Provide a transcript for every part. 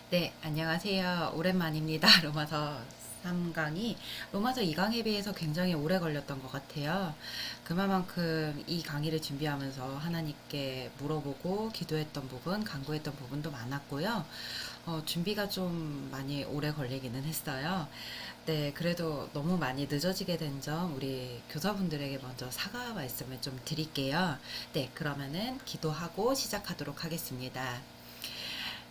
네, 안녕하세요. 오랜만입니다. 로마서 3강이 로마서 2강에 비해서 굉장히 오래 걸렸던 것 같아요. 그만큼 이 강의를 준비하면서 하나님께 물어보고 기도했던 부분, 간구했던 부분도 많았고요. 준비가 좀 많이 오래 걸리기는 했어요. 네, 그래도 너무 많이 늦어지게 된 점 우리 교사분들에게 먼저 사과 말씀을 좀 드릴게요. 네, 그러면은 기도하고 시작하도록 하겠습니다.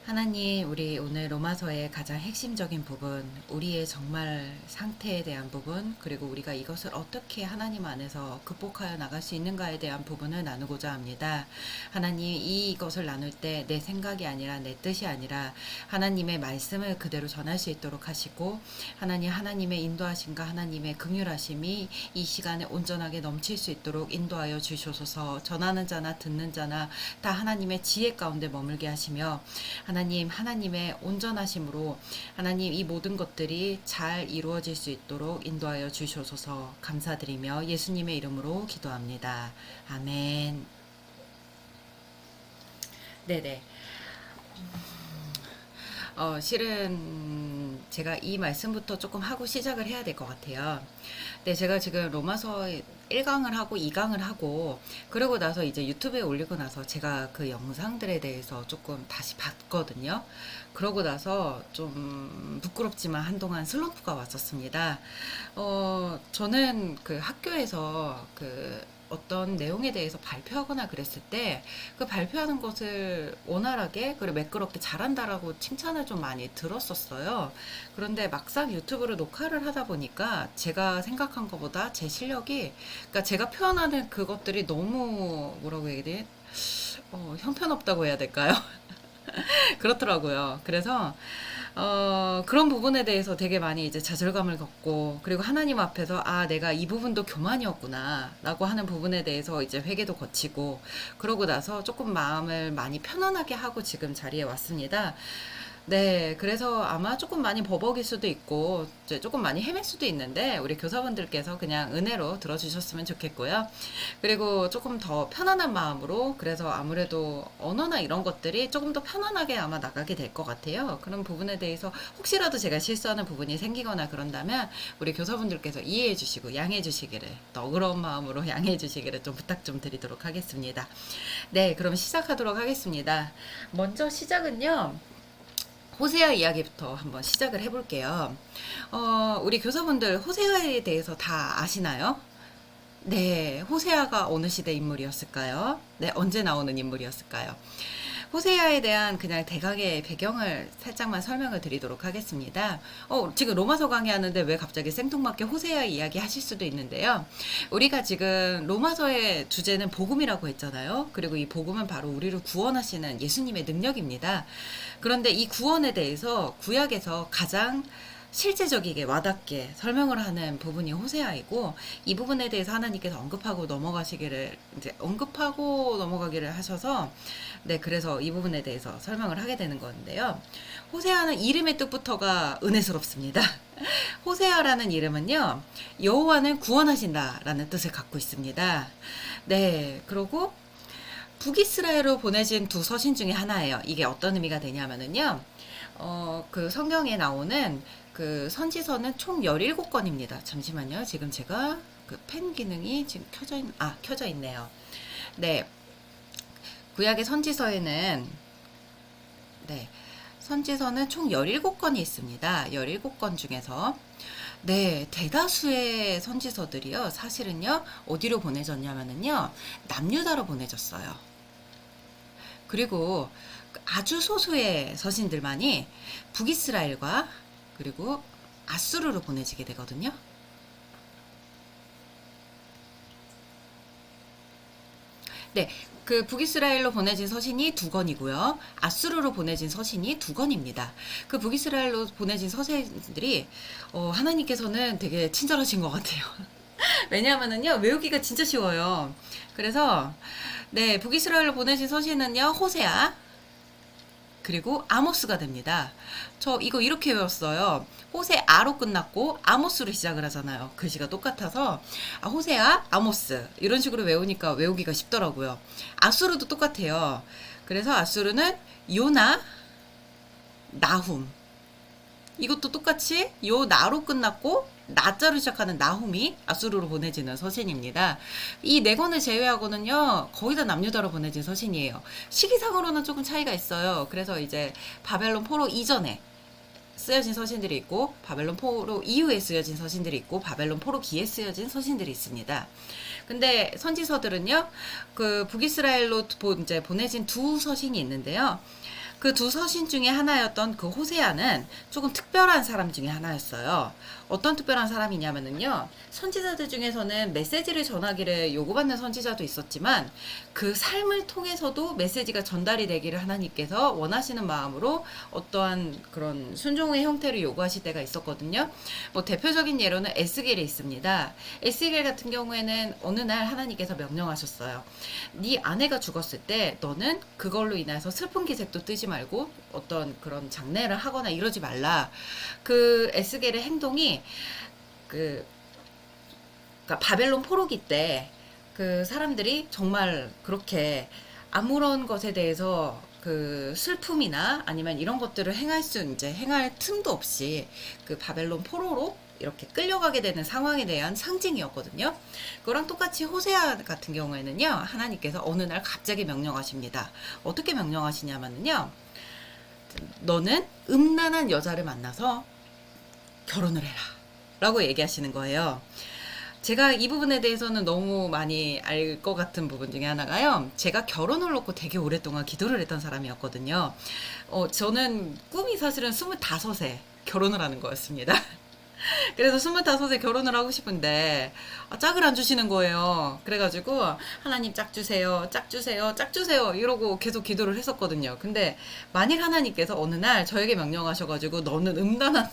하나님, 우리 오늘 로마서의 가장 핵심적인 부분, 우리의 정말 상태에 대한 부분, 그리고 우리가 이것을 어떻게 하나님 안에서 극복하여 나갈 수 있는가에 대한 부분을 나누고자 합니다. 하나님, 이것을 나눌 때 내 생각이 아니라 내 뜻이 아니라 하나님의 말씀을 그대로 전할 수 있도록 하시고, 하나님의 인도하심과 하나님의 긍휼하심이 이 시간에 온전하게 넘칠 수 있도록 인도하여 주시옵소서. 전하는 자나 듣는 자나 다 하나님의 지혜 가운데 머물게 하시며, 하나님의 온전하심으로 하나님 이 모든 것들이 잘 이루어질 수 있도록 인도하여 주시옵소서. 감사드리며 예수님의 이름으로 기도합니다. 아멘. 네네. 실은 제가 이 말씀부터 조금 하고 시작을 해야 될 것 같아요. 네, 제가 지금 로마서 1강을 하고 2강을 하고 그러고 나서 이제 유튜브에 올리고 나서 제가 그 영상들에 대해서 조금 다시 봤거든요. 그러고 나서 좀 부끄럽지만 한동안 슬럼프가 왔었습니다. 저는 그 학교에서 그 어떤 내용에 대해서 발표하거나 그랬을 때 그 발표하는 것을 원활하게 그리고 매끄럽게 잘한다라고 칭찬을 좀 많이 들었었어요. 그런데 막상 유튜브로 녹화를 하다 보니까 제가 생각한 것보다 제 실력이 그러니까 제가 표현하는 그것들이 너무 뭐라고 해야 돼? 형편없다고 해야 될까요? 그렇더라고요. 그래서 그런 부분에 대해서 되게 많이 이제 좌절감을 겪고, 그리고 하나님 앞에서, 아, 내가 이 부분도 교만이었구나, 라고 하는 부분에 대해서 이제 회개도 거치고, 그러고 나서 조금 마음을 많이 편안하게 하고 지금 자리에 왔습니다. 네, 그래서 아마 조금 많이 버벅일 수도 있고, 이제 조금 많이 헤맬 수도 있는데, 우리 교사분들께서 그냥 은혜로 들어주셨으면 좋겠고요. 그리고 조금 더 편안한 마음으로, 그래서 아무래도 언어나 이런 것들이 조금 더 편안하게 아마 나가게 될 것 같아요. 그런 부분에 대해서 혹시라도 제가 실수하는 부분이 생기거나 그런다면, 우리 교사분들께서 이해해 주시고 양해해 주시기를, 너그러운 마음으로 양해해 주시기를 좀 부탁 좀 드리도록 하겠습니다. 네, 그럼 시작하도록 하겠습니다. 먼저 시작은요. 호세아 이야기부터 한번 시작을 해볼게요. 우리 교사분들 호세아에 대해서 다 아시나요? 네, 호세아가 어느 시대 인물이었을까요? 네, 언제 나오는 인물이었을까요? 호세아에 대한 그냥 대강의 배경을 살짝만 설명을 드리도록 하겠습니다. 지금 로마서 강의하는데 왜 갑자기 생뚱맞게 호세아 이야기 하실 수도 있는데요. 우리가 지금 로마서의 주제는 복음이라고 했잖아요. 그리고 이 복음은 바로 우리를 구원하시는 예수님의 능력입니다. 그런데 이 구원에 대해서 구약에서 가장 실제적이게 와닿게 설명을 하는 부분이 호세아이고, 이 부분에 대해서 하나님께서 언급하고 넘어가기를 하셔서, 네, 그래서 이 부분에 대해서 설명을 하게 되는 건데요. 호세아는 이름의 뜻부터가 은혜스럽습니다. 호세아라는 이름은요, 여호와는 구원하신다라는 뜻을 갖고 있습니다. 네, 그리고 북이스라엘로 보내진 두 서신 중에 하나예요. 이게 어떤 의미가 되냐면은요, 그 성경에 나오는 그 선지서는 총 17권입니다. 잠시만요. 지금 제가 그 펜 기능이 지금 켜져 있네요. 네. 구약의 선지서에는, 네. 선지서는 총 17권이 있습니다. 17권 중에서. 네, 대다수의 선지서들이요. 사실은요. 어디로 보내졌냐면은요. 남유다로 보내졌어요. 그리고 아주 소수의 서신들만이 북이스라엘과 그리고 아수르로 보내지게 되거든요. 네, 그 북이스라엘로 보내진 서신이 두 권이고요. 아수르로 보내진 서신이 두 권입니다. 그 북이스라엘로 보내진 서신들이 하나님께서는 되게 친절하신 것 같아요. 왜냐하면은요, 외우기가 진짜 쉬워요. 그래서 네, 북이스라엘로 보내진 서신은요, 호세아, 그리고 아모스가 됩니다. 저 이거 이렇게 외웠어요. 호세아로 끝났고 아모스로 시작을 하잖아요. 글씨가 똑같아서 호세아, 아모스 이런 식으로 외우니까 외우기가 쉽더라고요. 아수르도 똑같아요. 그래서 아수르는 요나, 나훔. 이것도 똑같이 요 나로 끝났고 나자로 시작하는 나훔이 아수르로 보내지는 서신입니다. 이 네 권을 제외하고는요 거의 다 남유다로 보내진 서신이에요. 시기상으로는 조금 차이가 있어요. 그래서 이제 바벨론 포로 이전에 쓰여진 서신들이 있고 바벨론 포로 이후에 쓰여진 서신들이 있고 바벨론 포로 기에 쓰여진 서신들이 있습니다. 근데 선지서들은요 그 북이스라엘로 이제 보내진 두 서신이 있는데요. 그 두 서신 중에 하나였던 그 호세아는 조금 특별한 사람 중에 하나였어요. 어떤 특별한 사람이냐면요. 선지자들 중에서는 메시지를 전하기를 요구받는 선지자도 있었지만 그 삶을 통해서도 메시지가 전달이 되기를 하나님께서 원하시는 마음으로 어떠한 그런 순종의 형태를 요구하실 때가 있었거든요. 뭐 대표적인 예로는 에스겔이 있습니다. 에스겔 같은 경우에는 어느 날 하나님께서 명령하셨어요. 네 아내가 죽었을 때 너는 그걸로 인해서 슬픈 기색도 뜨지 말고 어떤 그런 장례를 하거나 이러지 말라. 그 에스겔의 행동이 그러니까 바벨론 포로기 때 그 사람들이 정말 그렇게 아무런 것에 대해서 그 슬픔이나 아니면 이런 것들을 행할 틈도 없이 그 바벨론 포로로 이렇게 끌려가게 되는 상황에 대한 상징이었거든요. 그거랑 똑같이 호세아 같은 경우에는요, 하나님께서 어느 날 갑자기 명령하십니다. 어떻게 명령하시냐면요, 너는 음란한 여자를 만나서 결혼을 해라. 라고 얘기하시는 거예요. 제가 이 부분에 대해서는 너무 많이 알 것 같은 부분 중에 하나가요. 제가 결혼을 놓고 되게 오랫동안 기도를 했던 사람이었거든요. 저는 꿈이 사실은 25세 결혼을 하는 거였습니다. 그래서 25세 결혼을 하고 싶은데 짝을 안 주시는 거예요. 그래가지고 하나님 짝 주세요, 짝 주세요, 짝 주세요 이러고 계속 기도를 했었거든요. 근데 만일 하나님께서 어느 날 저에게 명령하셔가지고 너는 음란한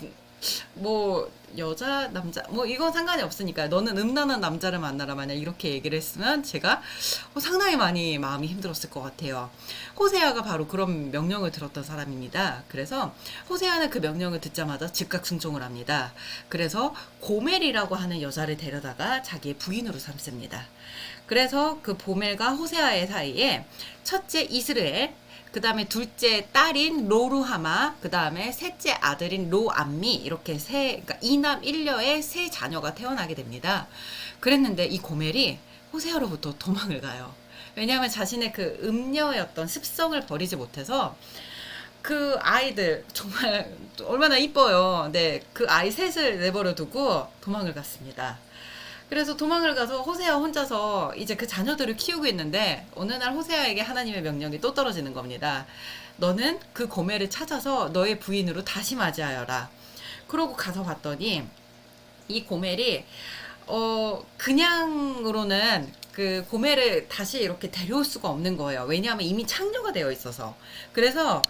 뭐 여자 남자 뭐 이건 상관이 없으니까 너는 음란한 남자를 만나라 만약 이렇게 얘기를 했으면 제가 상당히 많이 마음이 힘들었을 것 같아요. 호세아가 바로 그런 명령을 들었던 사람입니다. 그래서 호세아는 그 명령을 듣자마자 즉각 순종을 합니다. 그래서 고멜이라고 하는 여자를 데려다가 자기의 부인으로 삼습니다. 그래서 그 고멜과 호세아의 사이에 첫째 이스라엘, 그 다음에 둘째 딸인 로루하마, 그 다음에 셋째 아들인 로암미, 이렇게 그러니까 이남 일녀의 세 자녀가 태어나게 됩니다. 그랬는데 이 고멜이 호세아로부터 도망을 가요. 왜냐하면 자신의 그 음녀였던 습성을 버리지 못해서 그 아이들 정말 얼마나 이뻐요. 네, 그 아이 셋을 내버려 두고 도망을 갔습니다. 그래서 도망을 가서 호세아 혼자서 이제 그 자녀들을 키우고 있는데 어느 날 호세아에게 하나님의 명령이 또 떨어지는 겁니다. 너는 그 고멜을 찾아서 너의 부인으로 다시 맞이하여라. 그러고 가서 봤더니 이 고멜이 그냥으로는 그 고멜을 다시 이렇게 데려올 수가 없는 거예요. 왜냐하면 이미 창녀가 되어 있어서. 그래서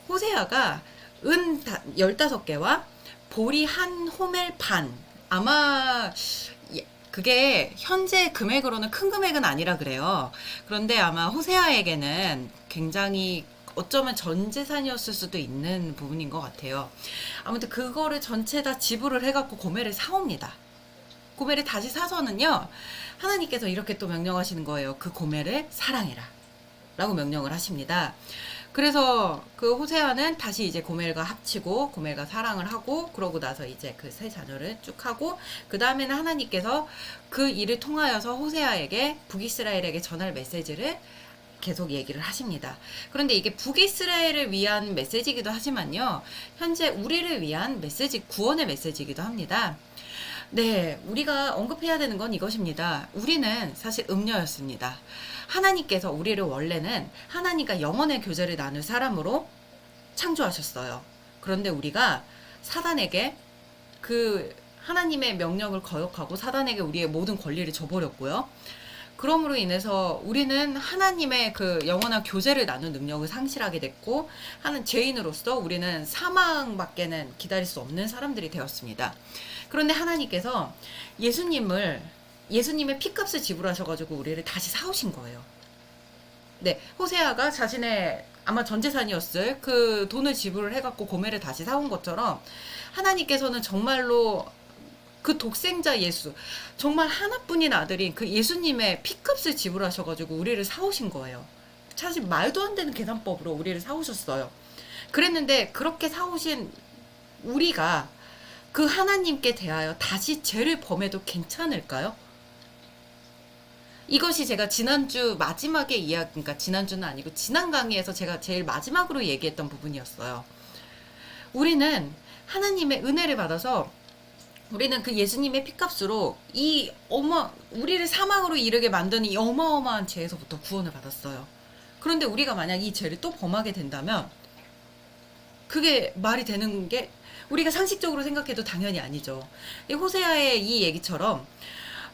호세아가 은 15개와 보리 한 호멜 반, 아마 그게 현재 금액으로는 큰 금액은 아니라 그래요. 그런데 아마 호세아에게는 굉장히 어쩌면 전 재산이었을 수도 있는 부분인 것 같아요. 아무튼 그거를 전체 다 지불을 해갖고 고멜을 사옵니다. 고멜을 다시 사서는요, 하나님께서 이렇게 또 명령하시는 거예요. 그 고멜을 사랑해라. 라고 명령을 하십니다. 그래서 그 호세아는 다시 이제 고멜과 합치고 고멜과 사랑을 하고 그러고 나서 이제 그 세 자녀를 쭉 하고 그 다음에는 하나님께서 그 일을 통하여서 호세아에게 북이스라엘에게 전할 메시지를 계속 얘기를 하십니다. 그런데 이게 북이스라엘을 위한 메시지이기도 하지만요, 현재 우리를 위한 메시지, 구원의 메시지이기도 합니다. 네, 우리가 언급해야 되는 건 이것입니다. 우리는 사실 음녀였습니다. 하나님께서 우리를 원래는 하나님과 영원의 교제를 나눌 사람으로 창조하셨어요. 그런데 우리가 사단에게 그 하나님의 명령을 거역하고 사단에게 우리의 모든 권리를 줘버렸고요. 그러므로 인해서 우리는 하나님의 그 영원한 교제를 나눈 능력을 상실하게 됐고, 하는 죄인으로서 우리는 사망밖에는 기다릴 수 없는 사람들이 되었습니다. 그런데 하나님께서 예수님의 피값을 지불하셔가지고 우리를 다시 사오신 거예요. 네, 호세아가 자신의 아마 전 재산이었을 그 돈을 지불을 해갖고 고멜을 다시 사온 것처럼 하나님께서는 정말로 그 독생자 예수, 정말 하나뿐인 아들인 그 예수님의 피값을 지불하셔가지고 우리를 사오신 거예요. 사실 말도 안 되는 계산법으로 우리를 사오셨어요. 그랬는데 그렇게 사오신 우리가 그 하나님께 대하여 다시 죄를 범해도 괜찮을까요? 이것이 제가 지난주 마지막에 이야기, 그러니까 지난주는 아니고 지난 강의에서 제가 제일 마지막으로 얘기했던 부분이었어요. 우리는 하나님의 은혜를 받아서 우리는 그 예수님의 피값으로 우리를 사망으로 이르게 만드는 이 어마어마한 죄에서부터 구원을 받았어요. 그런데 우리가 만약 이 죄를 또 범하게 된다면 그게 말이 되는 게 우리가 상식적으로 생각해도 당연히 아니죠. 이 호세아의 이 얘기처럼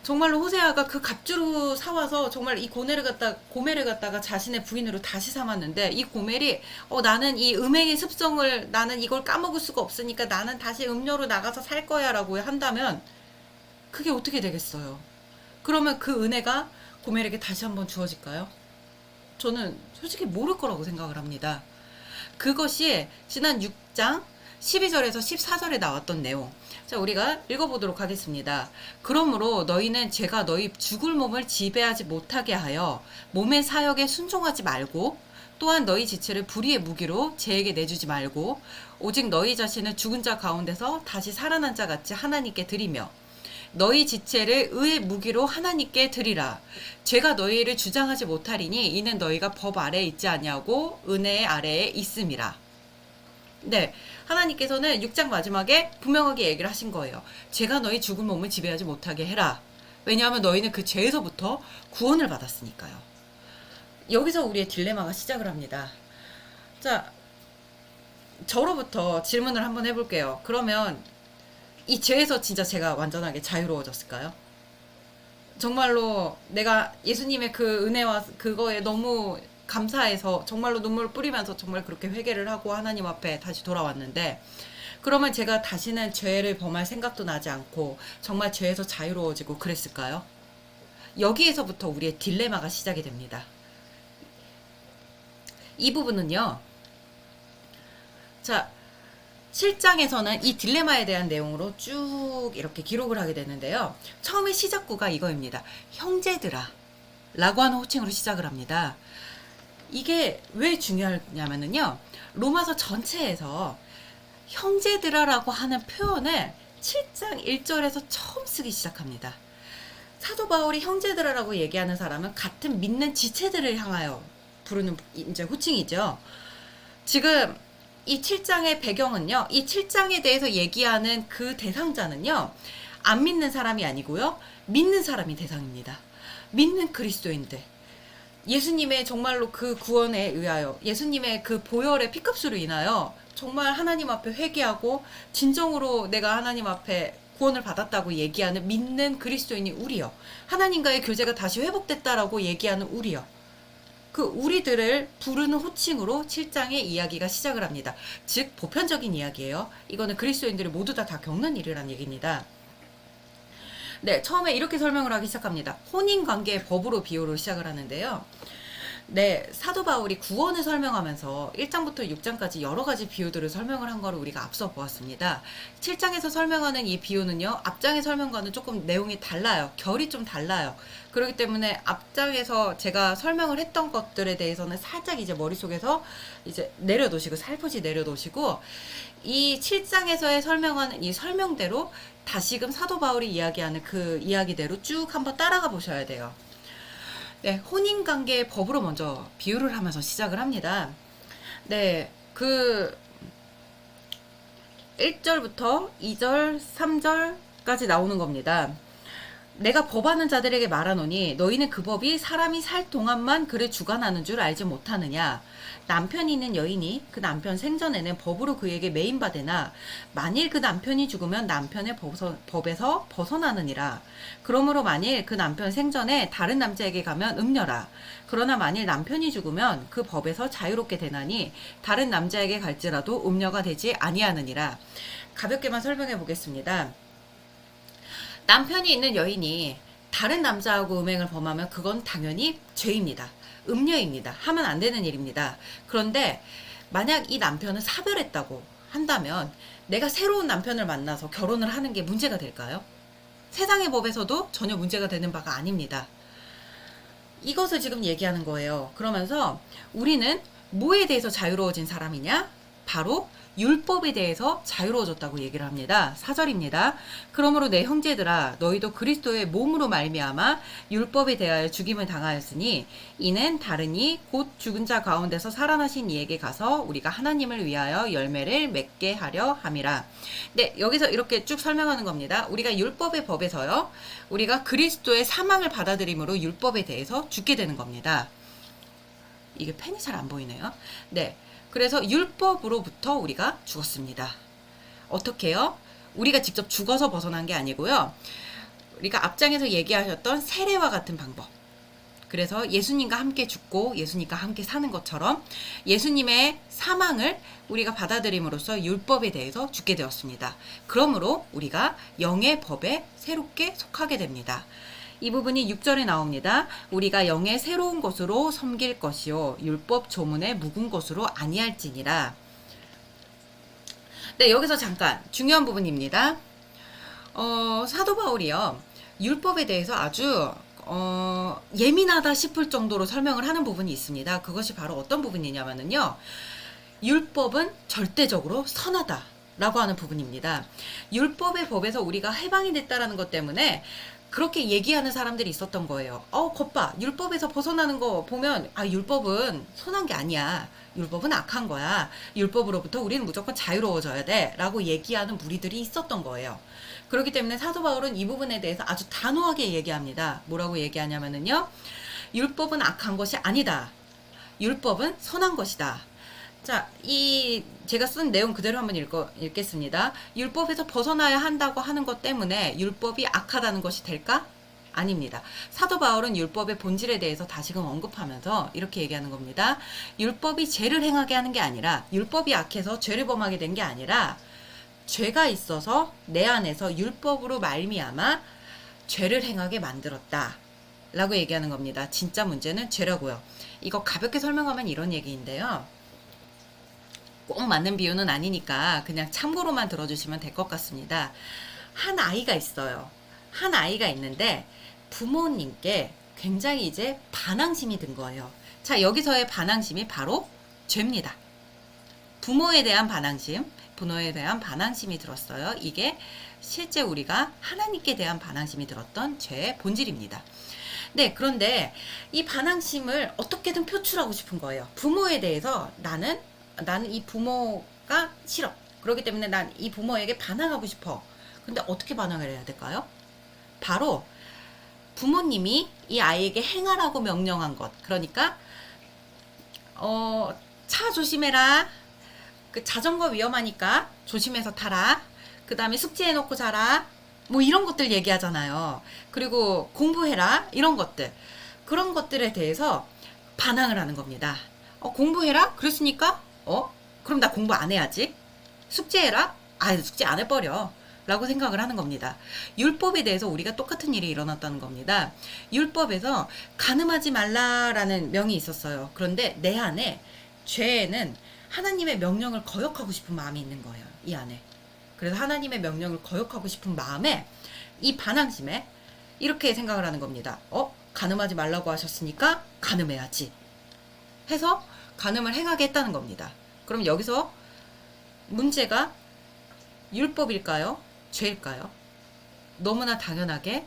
정말로 호세아가 그 갑주로 사와서 정말 이 고멜을 갖다가 자신의 부인으로 다시 삼았는데 이 고멜이 나는 이 음행의 습성을 나는 이걸 까먹을 수가 없으니까 나는 다시 음료로 나가서 살 거야 라고 한다면 그게 어떻게 되겠어요? 그러면 그 은혜가 고멜에게 다시 한번 주어질까요? 저는 솔직히 모를 거라고 생각을 합니다. 그것이 지난 6장 12절에서 14절에 나왔던 내용. 자, 우리가 읽어보도록 하겠습니다. 그러므로 너희는 죄가 너희 죽을 몸을 지배하지 못하게 하여 몸의 사역에 순종하지 말고 또한 너희 지체를 불의의 무기로 죄에게 내주지 말고 오직 너희 자신을 죽은 자 가운데서 다시 살아난 자 같이 하나님께 드리며 너희 지체를 의의 무기로 하나님께 드리라. 죄가 너희를 주장하지 못하리니 이는 너희가 법 아래에 있지 아니하고 은혜 아래에 있음이라. 네, 하나님께서는 6장 마지막에 분명하게 얘기를 하신 거예요. 죄가 너희 죽은 몸을 지배하지 못하게 해라. 왜냐하면 너희는 그 죄에서부터 구원을 받았으니까요. 여기서 우리의 딜레마가 시작을 합니다. 자, 저로부터 질문을 한번 해볼게요. 그러면 이 죄에서 진짜 제가 완전하게 자유로워졌을까요? 정말로 내가 예수님의 그 은혜와 그거에 너무 감사해서 정말로 눈물을 뿌리면서 정말 그렇게 회개를 하고 하나님 앞에 다시 돌아왔는데 그러면 제가 다시는 죄를 범할 생각도 나지 않고 정말 죄에서 자유로워지고 그랬을까요? 여기에서부터 우리의 딜레마가 시작이 됩니다. 이 부분은요. 자, 7장에서는 이 딜레마에 대한 내용으로 쭉 이렇게 기록을 하게 되는데요. 처음에 시작구가 이거입니다. 형제들아 라고 하는 호칭으로 시작을 합니다. 이게 왜 중요하냐면요. 로마서 전체에서 형제들아라고 하는 표현을 7장 1절에서 처음 쓰기 시작합니다. 사도 바울이 형제들아라고 얘기하는 사람은 같은 믿는 지체들을 향하여 부르는 이제 호칭이죠. 지금 이 7장의 배경은요. 이 7장에 대해서 얘기하는 그 대상자는요. 안 믿는 사람이 아니고요. 믿는 사람이 대상입니다. 믿는 그리스도인들. 예수님의 정말로 그 구원에 의하여 예수님의 그 보혈의 피값으로 인하여 정말 하나님 앞에 회개하고 진정으로 내가 하나님 앞에 구원을 받았다고 얘기하는 믿는 그리스도인이 우리요. 하나님과의 교제가 다시 회복됐다라고 얘기하는 우리요. 그 우리들을 부르는 호칭으로 7장의 이야기가 시작을 합니다. 즉 보편적인 이야기예요. 이거는 그리스도인들이 모두 다 겪는 일이란 얘기입니다. 네, 처음에 이렇게 설명을 하기 시작합니다. 혼인관계의 법으로 비유를 시작을 하는데요. 네, 사도 바울이 구원을 설명하면서 1장부터 6장까지 여러 가지 비유들을 설명을 한 거를 우리가 앞서 보았습니다. 7장에서 설명하는 이 비유는요, 앞장의 설명과는 조금 내용이 달라요. 결이 좀 달라요. 그렇기 때문에 앞장에서 제가 설명을 했던 것들에 대해서는 살짝 이제 머릿속에서 이제 내려놓으시고, 살포시 내려놓으시고, 이 7장에서의 설명하는 이 설명대로 다시금 사도 바울이 이야기하는 그 이야기대로 쭉 한번 따라가 보셔야 돼요. 네, 혼인관계의 법으로 먼저 비유를 하면서 시작을 합니다. 네, 그 1절부터 2절, 3절까지 나오는 겁니다. 내가 법하는 자들에게 말하노니 너희는 그 법이 사람이 살 동안만 그를 주관하는 줄 알지 못하느냐. 남편이 있는 여인이 그 남편 생전에는 법으로 그에게 매인받으나 만일 그 남편이 죽으면 남편의 법에서 벗어나느니라. 그러므로 만일 그 남편 생전에 다른 남자에게 가면 음녀라. 그러나 만일 남편이 죽으면 그 법에서 자유롭게 되나니 다른 남자에게 갈지라도 음녀가 되지 아니하느니라. 가볍게만 설명해 보겠습니다. 남편이 있는 여인이 다른 남자하고 음행을 범하면 그건 당연히 죄입니다. 음녀입니다. 하면 안 되는 일입니다. 그런데 만약 이 남편을 사별했다고 한다면 내가 새로운 남편을 만나서 결혼을 하는 게 문제가 될까요? 세상의 법에서도 전혀 문제가 되는 바가 아닙니다. 이것을 지금 얘기하는 거예요. 그러면서 우리는 뭐에 대해서 자유로워진 사람이냐? 바로 율법에 대해서 자유로워졌다고 얘기를 합니다. 4절입니다. 그러므로 내 형제들아 너희도 그리스도의 몸으로 말미암아 율법에 대하여 죽임을 당하였으니 이는 다르니 곧 죽은 자 가운데서 살아나신 이에게 가서 우리가 하나님을 위하여 열매를 맺게 하려 함이라. 네, 여기서 이렇게 쭉 설명하는 겁니다. 우리가 율법의 법에서요, 우리가 그리스도의 사망을 받아들임으로 율법에 대해서 죽게 되는 겁니다. 이게 펜이 잘 안 보이네요. 네. 그래서 율법으로부터 우리가 죽었습니다. 어떻게요? 우리가 직접 죽어서 벗어난 게 아니고요. 우리가 앞장에서 얘기하셨던 세례와 같은 방법. 그래서 예수님과 함께 죽고 예수님과 함께 사는 것처럼 예수님의 사망을 우리가 받아들임으로써 율법에 대해서 죽게 되었습니다. 그러므로 우리가 영의 법에 새롭게 속하게 됩니다. 이 부분이 6절에 나옵니다. 우리가 영의 새로운 것으로 섬길 것이요 율법 조문의 묵은 것으로 아니할지니라. 네, 여기서 잠깐 중요한 부분입니다. 사도 바울이요, 율법에 대해서 아주 예민하다 싶을 정도로 설명을 하는 부분이 있습니다. 그것이 바로 어떤 부분이냐면요, 율법은 절대적으로 선하다 라고 하는 부분입니다. 율법의 법에서 우리가 해방이 됐다라는 것 때문에 그렇게 얘기하는 사람들이 있었던 거예요. 겉봐, 율법에서 벗어나는 거 보면 율법은 선한 게 아니야, 율법은 악한 거야, 율법으로부터 우리는 무조건 자유로워져야 돼 라고 얘기하는 무리들이 있었던 거예요. 그렇기 때문에 사도 바울은 이 부분에 대해서 아주 단호하게 얘기합니다. 뭐라고 얘기하냐면요, 율법은 악한 것이 아니다, 율법은 선한 것이다. 자, 제가 쓴 내용 그대로 한번 읽겠습니다. 율법에서 벗어나야 한다고 하는 것 때문에 율법이 악하다는 것이 될까? 아닙니다. 사도 바울은 율법의 본질에 대해서 다시금 언급하면서 이렇게 얘기하는 겁니다. 율법이 죄를 행하게 하는 게 아니라, 율법이 악해서 죄를 범하게 된 게 아니라, 죄가 있어서 내 안에서 율법으로 말미암아 죄를 행하게 만들었다 라고 얘기하는 겁니다. 진짜 문제는 죄라고요. 이거 가볍게 설명하면 이런 얘기인데요, 꼭 맞는 비유는 아니니까 그냥 참고로만 들어주시면 될 것 같습니다. 한 아이가 있어요. 한 아이가 있는데 부모님께 굉장히 이제 반항심이 든 거예요. 자, 여기서의 반항심이 바로 죄입니다. 부모에 대한 반항심이 들었어요. 이게 실제 우리가 하나님께 대한 반항심이 들었던 죄의 본질입니다. 네, 그런데 이 반항심을 어떻게든 표출하고 싶은 거예요. 부모에 대해서 나는 이 부모가 싫어. 그렇기 때문에 난 이 부모에게 반항하고 싶어. 근데 어떻게 반항을 해야 될까요? 바로 부모님이 이 아이에게 행하라고 명령한 것. 그러니까 차 조심해라. 그 자전거 위험하니까 조심해서 타라. 그 다음에 숙제해놓고 자라. 뭐 이런 것들 얘기하잖아요. 그리고 공부해라. 이런 것들. 그런 것들에 대해서 반항을 하는 겁니다. 공부해라? 그랬으니까 그럼 나 공부 안 해야지. 숙제해라? 숙제 안 해버려 라고 생각을 하는 겁니다. 율법에 대해서 우리가 똑같은 일이 일어났다는 겁니다. 율법에서 간음하지 말라라는 명이 있었어요. 그런데 내 안에, 죄에는 하나님의 명령을 거역하고 싶은 마음이 있는 거예요. 이 안에. 그래서 하나님의 명령을 거역하고 싶은 마음에, 이 반항심에 이렇게 생각을 하는 겁니다. 간음하지 말라고 하셨으니까 간음해야지 해서 간음을 행하게 했다는 겁니다. 그럼 여기서 문제가 율법일까요? 죄일까요? 너무나 당연하게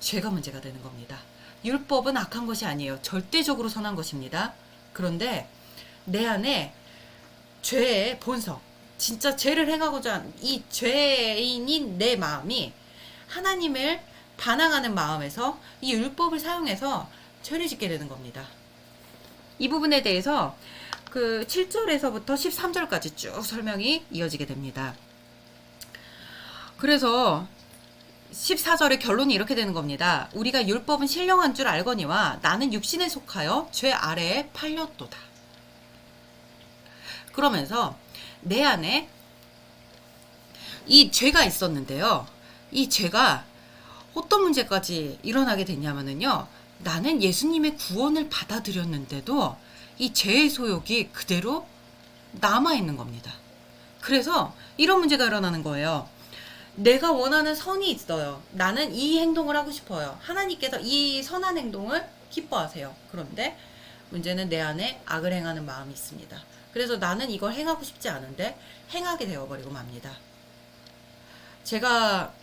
죄가 문제가 되는 겁니다. 율법은 악한 것이 아니에요. 절대적으로 선한 것입니다. 그런데 내 안에 죄의 본성, 진짜 죄를 행하고자 하는 이 죄인인 내 마음이 하나님을 반항하는 마음에서 이 율법을 사용해서 죄를 짓게 되는 겁니다. 이 부분에 대해서 그 7절에서부터 13절까지 쭉 설명이 이어지게 됩니다. 그래서 14절의 결론이 이렇게 되는 겁니다. 우리가 율법은 신령한 줄 알거니와 나는 육신에 속하여 죄 아래에 팔렸도다. 그러면서 내 안에 이 죄가 있었는데요, 이 죄가 어떤 문제까지 일어나게 됐냐면요, 나는 예수님의 구원을 받아들였는데도 이 죄의 소욕이 그대로 남아있는 겁니다. 그래서 이런 문제가 일어나는 거예요. 내가 원하는 선이 있어요. 나는 이 행동을 하고 싶어요. 하나님께서 이 선한 행동을 기뻐하세요. 그런데 문제는 내 안에 악을 행하는 마음이 있습니다. 그래서 나는 이걸 행하고 싶지 않은데 행하게 되어버리고 맙니다. 제가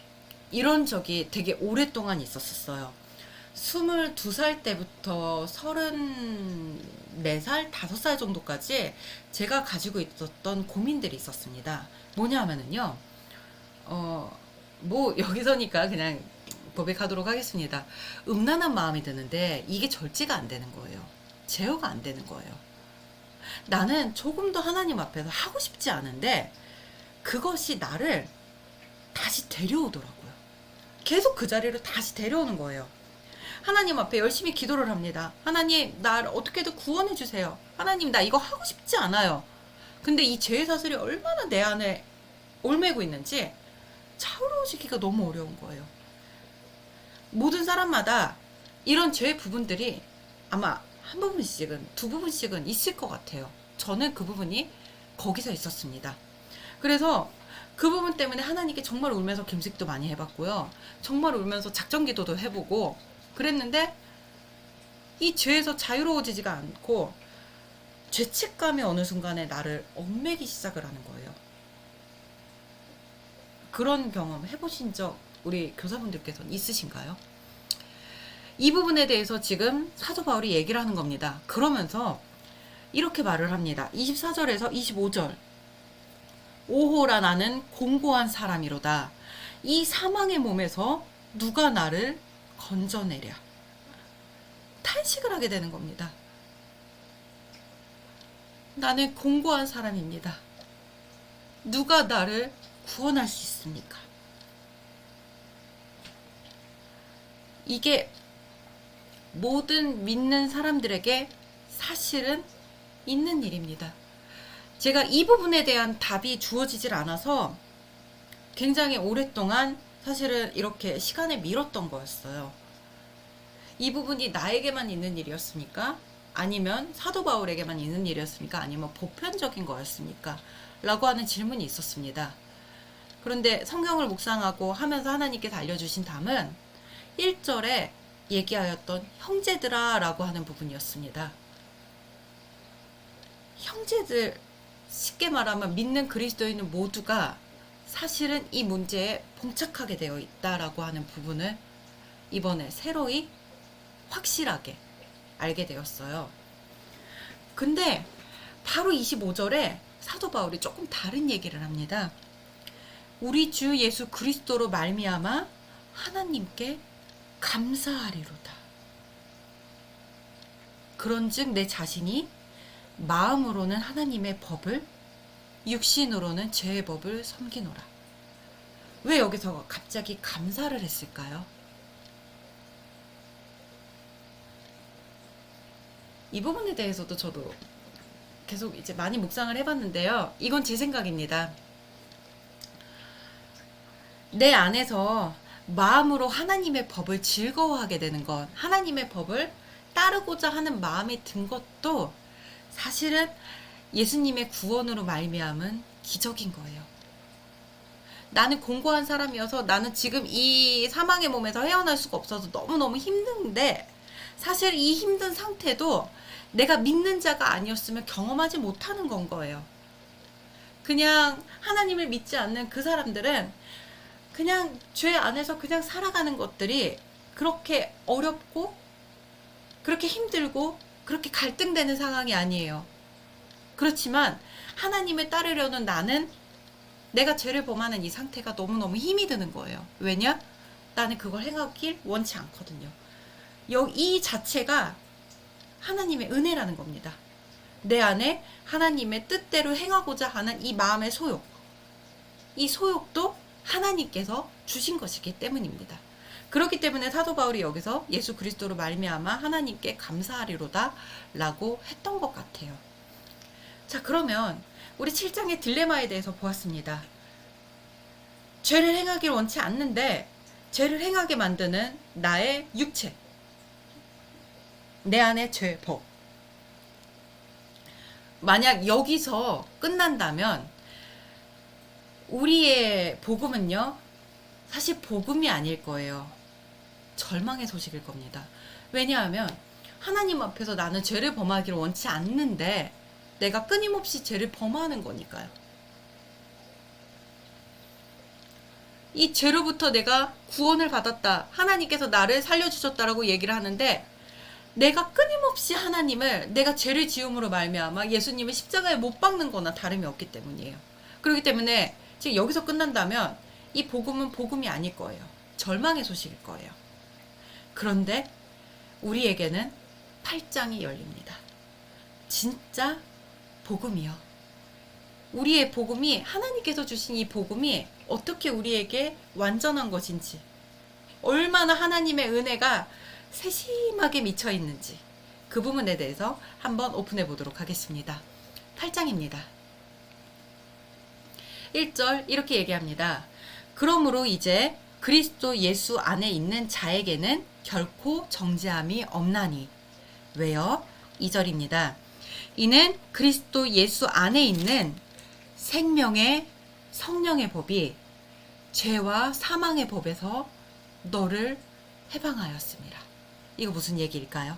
이런 적이 되게 오랫동안 있었어요. 22살 때부터 34살, 5살 정도까지 제가 가지고 있었던 고민들이 있었습니다. 뭐냐 하면은요, 뭐, 여기서니까 그냥 고백하도록 하겠습니다. 음란한 마음이 드는데 이게 절제가 안 되는 거예요. 제어가 안 되는 거예요. 나는 조금 더 하나님 앞에서 하고 싶지 않은데 그것이 나를 다시 데려오더라고요. 계속 그 자리로 다시 데려오는 거예요. 하나님 앞에 열심히 기도를 합니다. 하나님, 날 어떻게든 구원해 주세요. 하나님, 나 이거 하고 싶지 않아요. 근데 이 죄의 사슬이 얼마나 내 안에 올매고 있는지 차오르지기가 너무 어려운 거예요. 모든 사람마다 이런 죄의 부분들이 아마 한 부분씩은, 두 부분씩은 있을 것 같아요. 저는 그 부분이 거기서 있었습니다. 그래서 그 부분 때문에 하나님께 정말 울면서 금식도 많이 해봤고요. 정말 울면서 작정기도도 해보고 그랬는데 이 죄에서 자유로워지지가 않고 죄책감이 어느 순간에 나를 얽매기 시작을 하는 거예요. 그런 경험 해보신 적 우리 교사분들께서는 있으신가요? 이 부분에 대해서 지금 사도 바울이 얘기를 하는 겁니다. 그러면서 이렇게 말을 합니다. 24절에서 25절. 오호라 나는 공고한 사람이로다. 이 사망의 몸에서 누가 나를 건져내랴. 탄식을 하게 되는 겁니다. 나는 공고한 사람입니다. 누가 나를 구원할 수 있습니까? 이게 모든 믿는 사람들에게 사실은 있는 일입니다. 제가 이 부분에 대한 답이 주어지질 않아서 굉장히 오랫동안 사실은 이렇게 시간을 미뤘던 거였어요. 이 부분이 나에게만 있는 일이었습니까? 아니면 사도 바울에게만 있는 일이었습니까? 아니면 보편적인 거였습니까? 라고 하는 질문이 있었습니다. 그런데 성경을 묵상하고 하면서 하나님께서 알려주신 답은 1절에 얘기하였던 형제들아 라고 하는 부분이었습니다. 형제들, 쉽게 말하면 믿는 그리스도인은 모두가 사실은 이 문제에 봉착하게 되어 있다라고 하는 부분을 이번에 새로이 확실하게 알게 되었어요. 근데 바로 25절에 사도 바울이 조금 다른 얘기를 합니다. 우리 주 예수 그리스도로 말미암아 하나님께 감사하리로다. 그런즉 내 자신이 마음으로는 하나님의 법을, 육신으로는 죄의 법을 섬기노라. 왜 여기서 갑자기 감사를 했을까요? 이 부분에 대해서도 저도 계속 이제 많이 묵상을 해봤는데요. 이건 제 생각입니다. 내 안에서 마음으로 하나님의 법을 즐거워하게 되는 것, 하나님의 법을 따르고자 하는 마음이 든 것도 사실은 예수님의 구원으로 말미암은 기적인 거예요. 나는 공고한 사람이어서 나는 지금 이 사망의 몸에서 헤어날 수가 없어서 너무너무 힘든데 사실 이 힘든 상태도 내가 믿는 자가 아니었으면 경험하지 못하는 건 거예요. 그냥 하나님을 믿지 않는 그 사람들은 그냥 죄 안에서 그냥 살아가는 것들이 그렇게 어렵고 그렇게 힘들고 그렇게 갈등되는 상황이 아니에요. 그렇지만 하나님을 따르려는 나는 내가 죄를 범하는 이 상태가 너무너무 힘이 드는 거예요. 왜냐? 나는 그걸 행하길 원치 않거든요. 이 자체가 하나님의 은혜라는 겁니다. 내 안에 하나님의 뜻대로 행하고자 하는 이 마음의 소욕, 이 소욕도 하나님께서 주신 것이기 때문입니다. 그렇기 때문에 사도 바울이 여기서 예수 그리스도로 말미암아 하나님께 감사하리로다 라고 했던 것 같아요. 자, 그러면 우리 7장의 딜레마에 대해서 보았습니다. 죄를 행하길 원치 않는데 죄를 행하게 만드는 나의 육체, 내 안의 죄, 법. 만약 여기서 끝난다면 우리의 복음은요, 사실 복음이 아닐 거예요. 절망의 소식일 겁니다. 왜냐하면 하나님 앞에서 나는 죄를 범하기를 원치 않는데 내가 끊임없이 죄를 범하는 거니까요. 이 죄로부터 내가 구원을 받았다. 하나님께서 나를 살려주셨다라고 얘기를 하는데 내가 끊임없이 하나님을 내가 죄를 지음으로 말미암아 예수님을 십자가에 못 박는 거나 다름이 없기 때문이에요. 그렇기 때문에 지금 여기서 끝난다면 이 복음은 복음이 아닐 거예요. 절망의 소식일 거예요. 그런데 우리에게는 8장이 열립니다. 진짜 복음이요. 우리의 복음이 하나님께서 주신 이 복음이 어떻게 우리에게 완전한 것인지, 얼마나 하나님의 은혜가 세심하게 미쳐 있는지 그 부분에 대해서 한번 오픈해 보도록 하겠습니다. 8장입니다. 1절 이렇게 얘기합니다. 그러므로 이제 그리스도 예수 안에 있는 자에게는 결코 정죄함이 없나니. 왜요? 2절입니다. 이는 그리스도 예수 안에 있는 생명의 성령의 법이 죄와 사망의 법에서 너를 해방하였습니다. 이거 무슨 얘기일까요?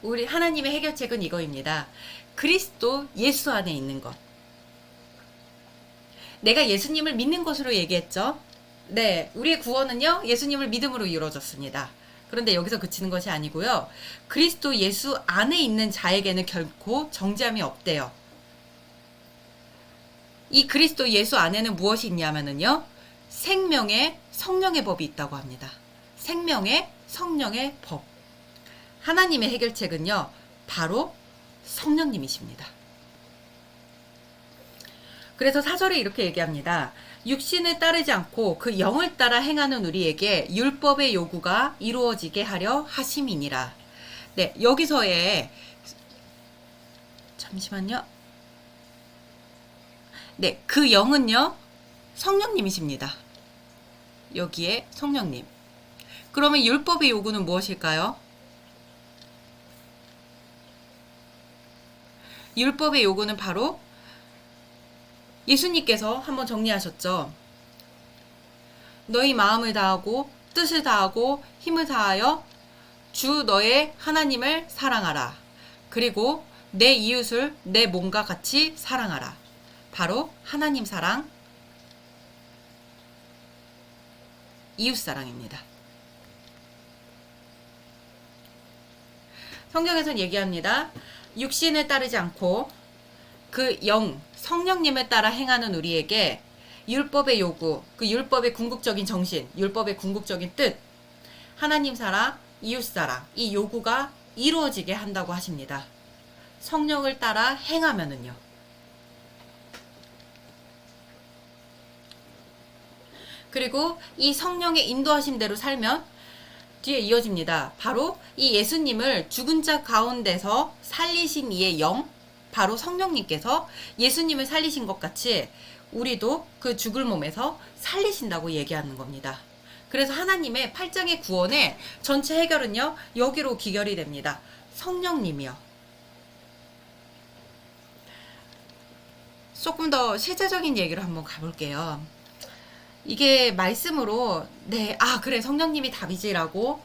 우리 하나님의 해결책은 이거입니다. 그리스도 예수 안에 있는 것. 내가 예수님을 믿는 것으로 얘기했죠. 네, 우리의 구원은요, 예수님을 믿음으로 이루어졌습니다. 그런데 여기서 그치는 것이 아니고요. 그리스도 예수 안에 있는 자에게는 결코 정죄함이 없대요. 이 그리스도 예수 안에는 무엇이 있냐면요. 생명의 성령의 법이 있다고 합니다. 생명의 성령의 법. 하나님의 해결책은요. 바로 성령님이십니다. 그래서 4절에 이렇게 얘기합니다. 육신을 따르지 않고 그 영을 따라 행하는 우리에게 율법의 요구가 이루어지게 하려 하심이니라. 네, 여기서의 잠시만요. 네, 그 영은요. 성령님이십니다. 여기에 성령님. 그러면 율법의 요구는 무엇일까요? 율법의 요구는 바로 예수님께서 한번 정리하셨죠. 너희 마음을 다하고 뜻을 다하고 힘을 다하여 주 너의 하나님을 사랑하라. 그리고 내 이웃을 내 몸과 같이 사랑하라. 바로 하나님 사랑, 이웃 사랑입니다. 성경에서는 얘기합니다. 육신을 따르지 않고 그 영, 성령님을 따라 행하는 우리에게 율법의 요구, 그 율법의 궁극적인 정신, 율법의 궁극적인 뜻, 하나님 사랑, 이웃 사랑, 이 요구가 이루어지게 한다고 하십니다. 성령을 따라 행하면은요. 그리고 이 성령의 인도하심대로 살면 뒤에 이어집니다. 바로 이 예수님을 죽은 자 가운데서 살리신 이의 영, 바로 성령님께서 예수님을 살리신 것 같이 우리도 그 죽을 몸에서 살리신다고 얘기하는 겁니다. 그래서 하나님의 8장의 구원의 전체 해결은요. 여기로 기결이 됩니다. 성령님이요. 조금 더 실제적인 얘기로 한번 가볼게요. 이게 말씀으로 네, 그래 성령님이 답이지라고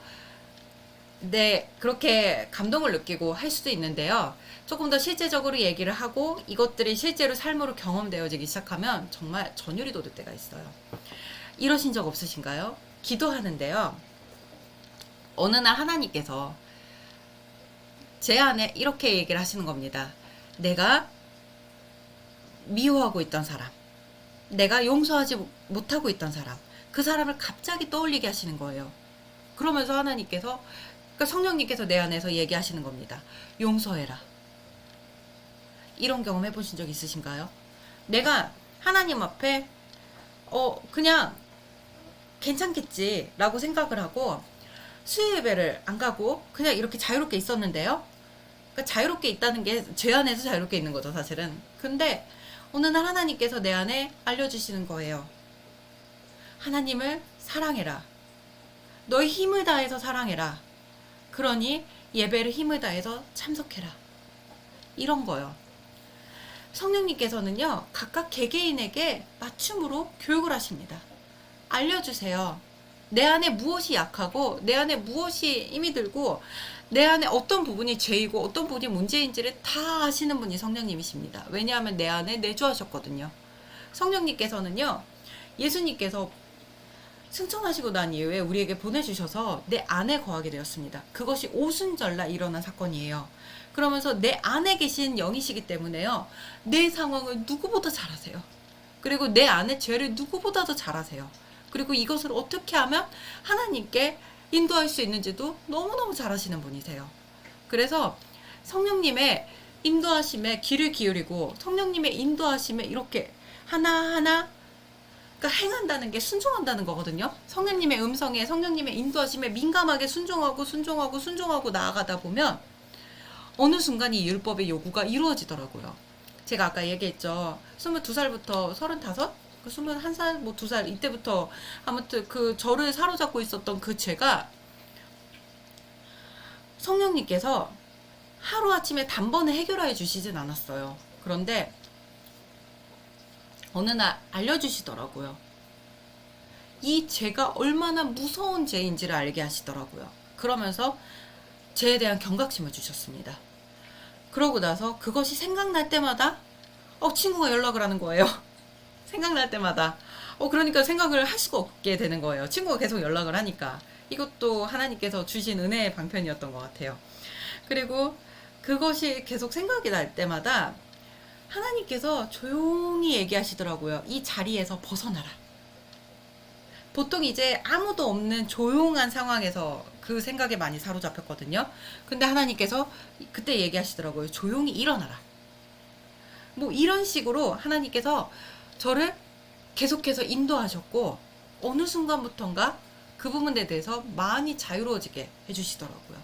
네, 그렇게 감동을 느끼고 할 수도 있는데요. 조금 더 실제적으로 얘기를 하고 이것들이 실제로 삶으로 경험되어지기 시작하면 정말 전율이 돋을 때가 있어요. 이러신 적 없으신가요? 기도하는데요. 어느 날 하나님께서 제 안에 이렇게 얘기를 하시는 겁니다. 내가 미워하고 있던 사람, 내가 용서하지 못하고 있던 사람, 그 사람을 갑자기 떠올리게 하시는 거예요. 그러면서 하나님께서, 그러니까 성령님께서 내 안에서 얘기하시는 겁니다. 용서해라. 이런 경험 해보신 적 있으신가요? 내가 하나님 앞에 그냥 괜찮겠지 라고 생각을 하고 수요 예배를 안 가고 그냥 이렇게 자유롭게 있었는데요. 그러니까 자유롭게 있다는 게 죄 안에서 자유롭게 있는 거죠, 사실은. 근데 어느 날 하나님께서 내 안에 알려주시는 거예요. 하나님을 사랑해라. 너의 힘을 다해서 사랑해라. 그러니 예배를 힘을 다해서 참석해라. 이런 거요. 성령님께서는요, 각각 개개인에게 맞춤으로 교육을 하십니다. 알려주세요. 내 안에 무엇이 약하고 내 안에 무엇이 힘이 들고 내 안에 어떤 부분이 죄이고 어떤 부분이 문제인지를 다 아시는 분이 성령님이십니다. 왜냐하면 내 안에 내주하셨거든요. 성령님께서는요, 예수님께서 승천하시고 난 이후에 우리에게 보내주셔서 내 안에 거하게 되었습니다. 그것이 오순절날 일어난 사건이에요. 그러면서 내 안에 계신 영이시기 때문에요, 내 상황을 누구보다 잘 아세요. 그리고 내 안의 죄를 누구보다도 잘 아세요. 그리고 이것을 어떻게 하면 하나님께 인도할 수 있는지도 너무너무 잘 아시는 분이세요. 그래서 성령님의 인도하심에 귀를 기울이고 성령님의 인도하심에 이렇게 하나하나, 그러니까 행한다는 게 순종한다는 거거든요. 성령님의 음성에, 성령님의 인도하심에 민감하게 순종하고 나아가다 보면 어느 순간 이 율법의 요구가 이루어지더라고요. 제가 아까 얘기했죠. 22살부터 35? 21살, 뭐 2살, 이때부터 아무튼 그 저를 사로잡고 있었던 그 죄가 성령님께서 하루아침에 단번에 해결해 주시진 않았어요. 그런데 어느 날 알려주시더라고요. 이 죄가 얼마나 무서운 죄인지를 알게 하시더라고요. 그러면서 죄에 대한 경각심을 주셨습니다. 그러고 나서 그것이 생각날 때마다 친구가 연락을 하는 거예요. 생각날 때마다. 그러니까 생각을 할 수가 없게 되는 거예요. 친구가 계속 연락을 하니까. 이것도 하나님께서 주신 은혜의 방편이었던 것 같아요. 그리고 그것이 계속 생각이 날 때마다 하나님께서 조용히 얘기하시더라고요. 이 자리에서 벗어나라. 보통 이제 아무도 없는 조용한 상황에서 그 생각에 많이 사로잡혔거든요. 근데 하나님께서 그때 얘기하시더라고요. 조용히 일어나라. 뭐 이런 식으로 하나님께서 저를 계속해서 인도하셨고, 어느 순간부턴가 그 부분에 대해서 많이 자유로워지게 해주시더라고요.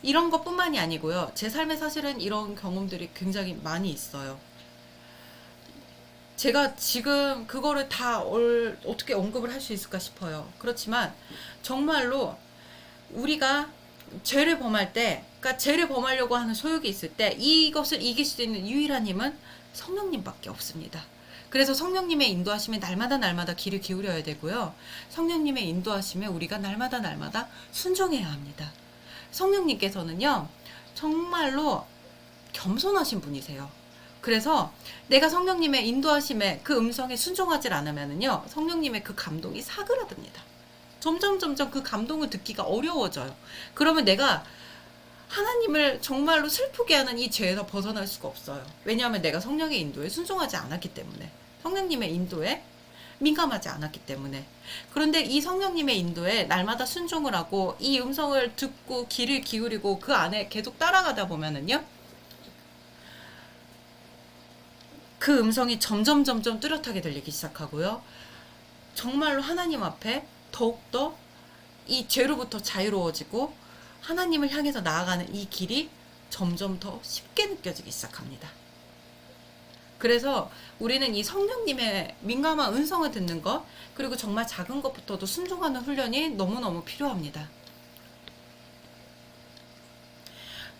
이런 것뿐만이 아니고요. 제 삶에 사실은 이런 경험들이 굉장히 많이 있어요. 제가 지금 그거를 다 어떻게 언급을 할 수 있을까 싶어요. 그렇지만 정말로 우리가 죄를 범할 때, 그러니까 죄를 범하려고 하는 소욕이 있을 때 이것을 이길 수 있는 유일한 힘은 성령님밖에 없습니다. 그래서 성령님의 인도하심에 날마다 귀를 기울여야 되고요. 성령님의 인도하심에 우리가 날마다 순종해야 합니다. 성령님께서는요, 정말로 겸손하신 분이세요. 그래서 내가 성령님의 인도하심에 그 음성에 순종하지 않으면요, 성령님의 그 감동이 사그라듭니다. 점점 그 감동을 듣기가 어려워져요. 그러면 내가 하나님을 정말로 슬프게 하는 이 죄에서 벗어날 수가 없어요. 왜냐하면 내가 성령의 인도에 순종하지 않았기 때문에, 성령님의 인도에 민감하지 않았기 때문에. 그런데 이 성령님의 인도에 날마다 순종을 하고 이 음성을 듣고 귀를 기울이고 그 안에 계속 따라가다 보면은요, 그 음성이 점점 뚜렷하게 들리기 시작하고요. 정말로 하나님 앞에 더욱더 이 죄로부터 자유로워지고 하나님을 향해서 나아가는 이 길이 점점 더 쉽게 느껴지기 시작합니다. 그래서 우리는 이 성령님의 민감한 음성을 듣는 것, 그리고 정말 작은 것부터도 순종하는 훈련이 너무너무 필요합니다.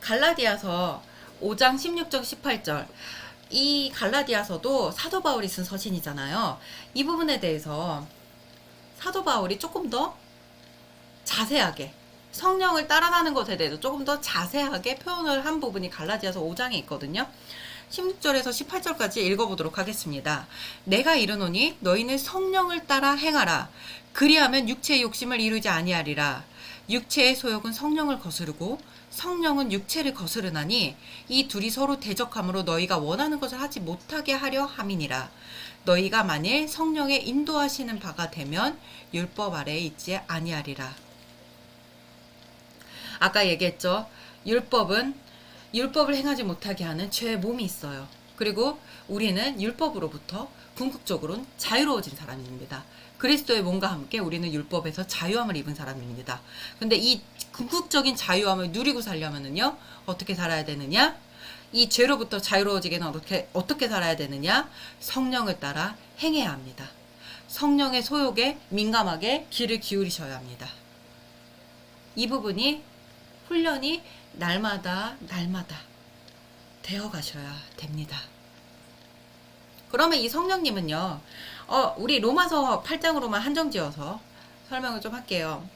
갈라디아서 5장 16절 18절, 이 갈라디아서도 사도 바울이 쓴 서신이잖아요. 이 부분에 대해서 사도 바울이 조금 더 자세하게, 성령을 따라가는 것에 대해서 조금 더 자세하게 표현을 한 부분이 갈라디아서 5장에 있거든요. 16절에서 18절까지 읽어보도록 하겠습니다. 내가 이르노니 너희는 성령을 따라 행하라. 그리하면 육체의 욕심을 이루지 아니하리라. 육체의 소욕은 성령을 거스르고 성령은 육체를 거스르나니 이 둘이 서로 대적함으로 너희가 원하는 것을 하지 못하게 하려 함이니라. 너희가 만일 성령의 인도하시는 바가 되면 율법 아래에 있지 아니하리라. 아까 얘기했죠. 율법을 행하지 못하게 하는 죄의 몸이 있어요. 그리고 우리는 율법으로부터 궁극적으로는 자유로워진 사람입니다. 그리스도의 몸과 함께 우리는 율법에서 자유함을 입은 사람입니다. 근데 이 궁극적인 자유함을 누리고 살려면은요, 어떻게 살아야 되느냐? 이 죄로부터 자유로워지게는 어떻게 살아야 되느냐? 성령을 따라 행해야 합니다. 성령의 소욕에 민감하게 귀를 기울이셔야 합니다. 이 부분이 훈련이 날마다 되어 가셔야 됩니다. 그러면 이 성령님은요, 우리 로마서 8장으로만 한정지어서 설명을 좀 할게요.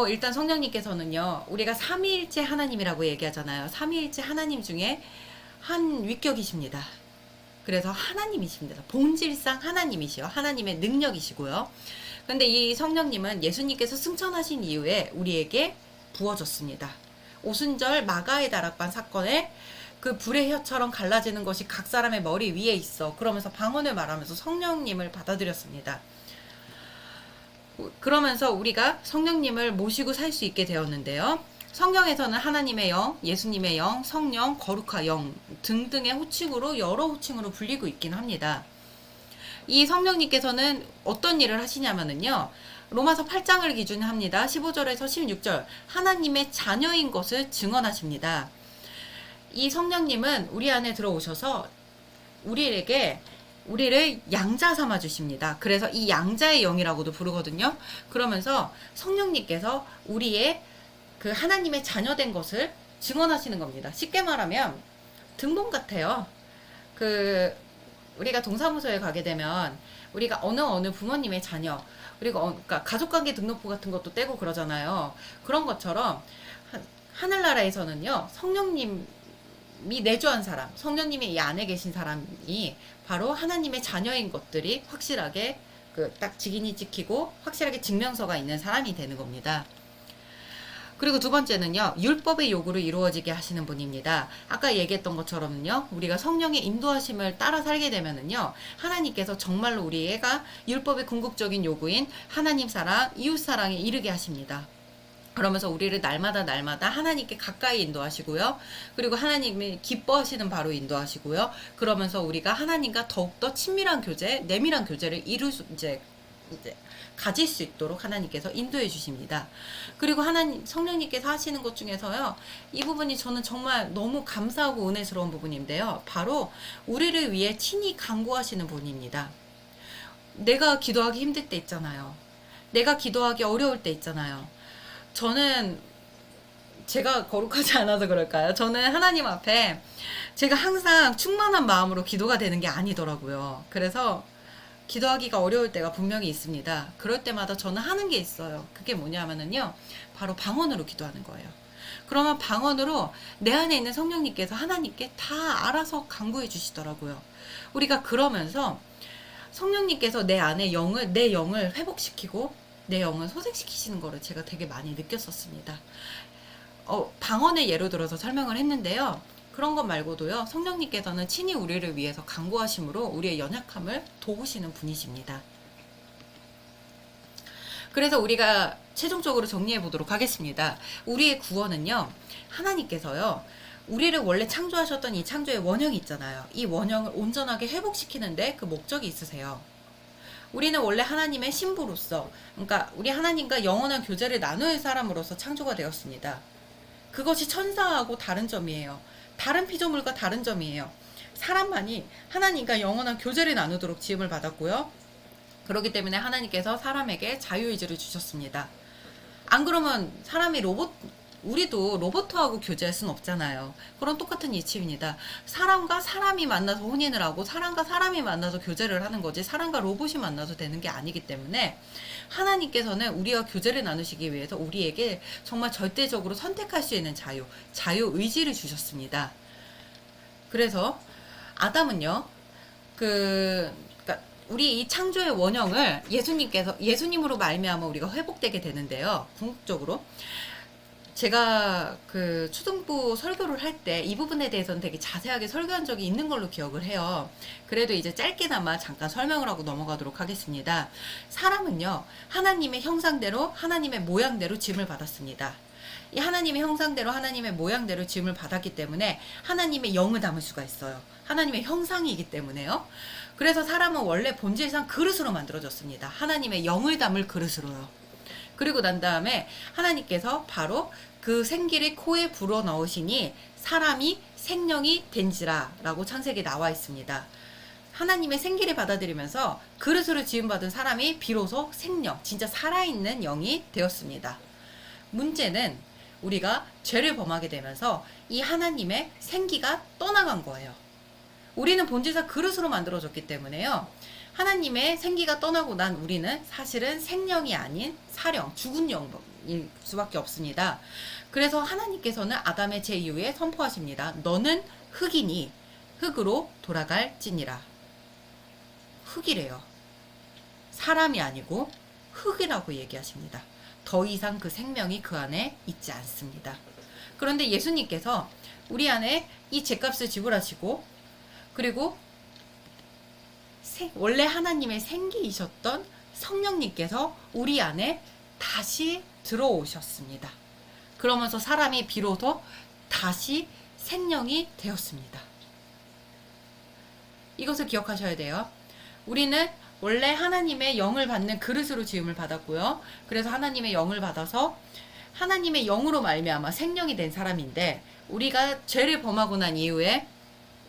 일단 성령님께서는요, 우리가 삼위일체 하나님이라고 얘기하잖아요. 삼위일체 하나님 중에 한 위격이십니다. 그래서 하나님이십니다. 본질상 하나님이시요. 하나님의 능력이시고요. 근데 이 성령님은 예수님께서 승천하신 이후에 우리에게 부어졌습니다. 오순절 마가의 다락방 사건에 그 불의 혀처럼 갈라지는 것이 각 사람의 머리 위에 있어. 그러면서 방언을 말하면서 성령님을 받아들였습니다. 그러면서 우리가 성령님을 모시고 살 수 있게 되었는데요. 성경에서는 하나님의 영, 예수님의 영, 성령, 거룩한 영 등등의 호칭으로 여러 호칭으로 불리고 있긴 합니다. 이 성령님께서는 어떤 일을 하시냐면요. 로마서 8장을 기준합니다. 15절에서 16절 하나님의 자녀인 것을 증언하십니다. 이 성령님은 우리 안에 들어오셔서 우리를 양자 삼아 주십니다. 그래서 이 양자의 영이라고도 부르거든요. 그러면서 성령님께서 우리의 그 하나님의 자녀된 것을 증언하시는 겁니다. 쉽게 말하면 등본 같아요. 우리가 동사무소에 가게 되면 우리가 어느 부모님의 자녀, 그리고 그러니까 가족관계 등록부 같은 것도 떼고 그러잖아요. 그런 것처럼 하늘나라에서는요, 성령님이 내주한 사람, 성령님이 이 안에 계신 사람이 바로 하나님의 자녀인 것들이 확실하게 딱 직인이 찍히고 확실하게 증명서가 있는 사람이 되는 겁니다. 그리고 두 번째는요, 율법의 요구로 이루어지게 하시는 분입니다. 아까 얘기했던 것처럼요, 우리가 성령의 인도하심을 따라 살게 되면은요, 하나님께서 정말로 우리가 율법의 궁극적인 요구인 하나님 사랑, 이웃 사랑에 이르게 하십니다. 그러면서 우리를 날마다 하나님께 가까이 인도하시고요. 그리고 하나님이 기뻐하시는 바로 인도하시고요. 그러면서 우리가 하나님과 더욱더 친밀한 교제, 내밀한 교제를 가질 수 있도록 하나님께서 인도해 주십니다. 그리고 성령님께서 하시는 것 중에서요, 이 부분이 저는 정말 너무 감사하고 은혜스러운 부분인데요. 바로 우리를 위해 친히 간구하시는 분입니다. 내가 기도하기 힘들 때 있잖아요. 내가 기도하기 어려울 때 있잖아요. 저는 제가 거룩하지 않아서 그럴까요? 저는 하나님 앞에 제가 항상 충만한 마음으로 기도가 되는 게 아니더라고요. 그래서 기도하기가 어려울 때가 분명히 있습니다. 그럴 때마다 저는 하는 게 있어요. 그게 뭐냐면요, 바로 방언으로 기도하는 거예요. 그러면 방언으로 내 안에 있는 성령님께서 하나님께 다 알아서 간구해 주시더라고요. 우리가 그러면서 성령님께서 내 영을 회복시키고 내 영을 소생시키시는 거를 제가 되게 많이 느꼈었습니다. 방언을 예로 들어서 설명을 했는데요. 그런 것 말고도요, 성령님께서는 친히 우리를 위해서 간구하심으로 우리의 연약함을 도우시는 분이십니다. 그래서 우리가 최종적으로 정리해 보도록 하겠습니다. 우리의 구원은요, 하나님께서요, 우리를 원래 창조하셨던 이 창조의 원형이 있잖아요. 이 원형을 온전하게 회복시키는데 그 목적이 있으세요. 우리는 원래 하나님의 신부로서, 그러니까 우리 하나님과 영원한 교제를 나눌 사람으로서 창조가 되었습니다. 그것이 천사하고 다른 점이에요. 다른 피조물과 다른 점이에요. 사람만이 하나님과 영원한 교제를 나누도록 지음을 받았고요. 그렇기 때문에 하나님께서 사람에게 자유의지를 주셨습니다. 안 그러면 우리도 로봇하고 교제할 수는 없잖아요. 그런 똑같은 이치입니다. 사람과 사람이 만나서 혼인을 하고 사람과 사람이 만나서 교제를 하는 거지 사람과 로봇이 만나서 되는 게 아니기 때문에 하나님께서는 우리와 교제를 나누시기 위해서 우리에게 정말 절대적으로 선택할 수 있는 자유의지를 주셨습니다. 그래서 아담은요, 그러니까 우리 이 창조의 원형을 예수님으로 말미암아 우리가 회복되게 되는데요. 궁극적으로 제가 초등부 설교를 할 때 이 부분에 대해서는 되게 자세하게 설교한 적이 있는 걸로 기억을 해요. 그래도 이제 짧게나마 잠깐 설명을 하고 넘어가도록 하겠습니다. 사람은요, 하나님의 형상대로 하나님의 모양대로 지음을 받았습니다. 이 하나님의 형상대로 하나님의 모양대로 지음을 받았기 때문에 하나님의 영을 담을 수가 있어요. 하나님의 형상이기 때문에요. 그래서 사람은 원래 본질상 그릇으로 만들어졌습니다. 하나님의 영을 담을 그릇으로요. 그리고 난 다음에 하나님께서 바로 그 생기를 코에 불어 넣으시니 사람이 생명이 된지라 라고 창세기에 나와 있습니다. 하나님의 생기를 받아들이면서 그릇으로 지음받은 사람이 비로소 생명, 진짜 살아있는 영이 되었습니다. 문제는 우리가 죄를 범하게 되면서 이 하나님의 생기가 떠나간 거예요. 우리는 본질상 그릇으로 만들어졌기 때문에요. 하나님의 생기가 떠나고 난 우리는 사실은 생령이 아닌 사령, 죽은 영일 수밖에 없습니다. 그래서 하나님께서는 아담의 죄 이후에 선포하십니다. 너는 흙이니 흙으로 돌아갈지니라. 흙이래요. 사람이 아니고 흙이라고 얘기하십니다. 더 이상 그 생명이 그 안에 있지 않습니다. 그런데 예수님께서 우리 안에 이 죄값을 지불하시고, 그리고 원래 하나님의 생기이셨던 성령님께서 우리 안에 다시 들어오셨습니다. 그러면서 사람이 비로소 다시 생명이 되었습니다. 이것을 기억하셔야 돼요. 우리는 원래 하나님의 영을 받는 그릇으로 지음을 받았고요. 그래서 하나님의 영을 받아서 하나님의 영으로 말미암아 생명이 된 사람인데, 우리가 죄를 범하고 난 이후에